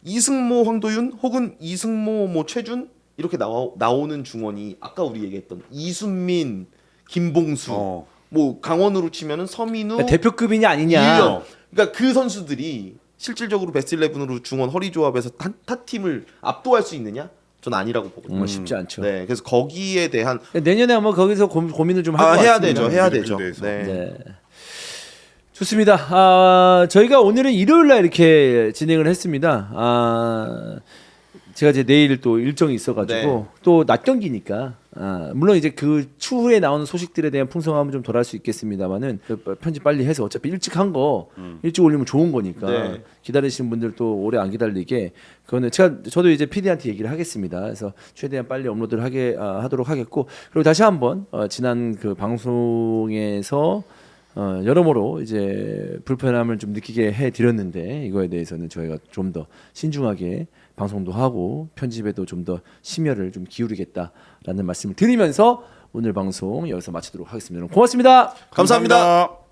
S2: 이승모, 황도윤 혹은 이승모, 뭐 최준 이렇게 나오는 중원이 아까 우리 얘기했던 이순민, 김봉수, 뭐 강원으로 치면은 서민우,
S1: 그러니까 대표급이냐 아니냐.
S2: 유현. 그러니까 그 선수들이 실질적으로 베스트 11으로 중원 허리 조합에서 타 팀을 압도할 수 있느냐? 전 아니라고 보거든요.
S1: 쉽지 않죠.
S2: 네, 그래서 거기에 대한
S1: 내년에 아마 거기서 고민을 좀 할 것
S2: 해야
S1: 같습니다.
S2: 되죠, 해야 되죠.
S3: 필드에서.
S2: 네.
S1: 네. 좋습니다. 저희가 오늘은 일요일 날 이렇게 진행을 했습니다. 제가 이제 내일 또 일정이 있어가지고
S2: 네.
S1: 또 낮 경기니까 물론 이제 그 추후에 나오는 소식들에 대한 풍성함은 좀 덜 할 수 있겠습니다만은 편집 빨리 해서 어차피 일찍 한 거 일찍 올리면 좋은 거니까
S2: 네.
S1: 기다리시는 분들 또 오래 안 기다리게 그거는 저도 이제 PD한테 얘기를 하겠습니다. 그래서 최대한 빨리 업로드를 하도록 하겠고, 그리고 다시 한번 지난 그 방송에서 여러모로 이제 불편함을 좀 느끼게 해드렸는데 이거에 대해서는 저희가 좀 더 신중하게 방송도 하고 편집에도 좀 더 심혈을 좀 기울이겠다라는 말씀을 드리면서 오늘 방송 여기서 마치도록 하겠습니다. 고맙습니다.
S2: 감사합니다.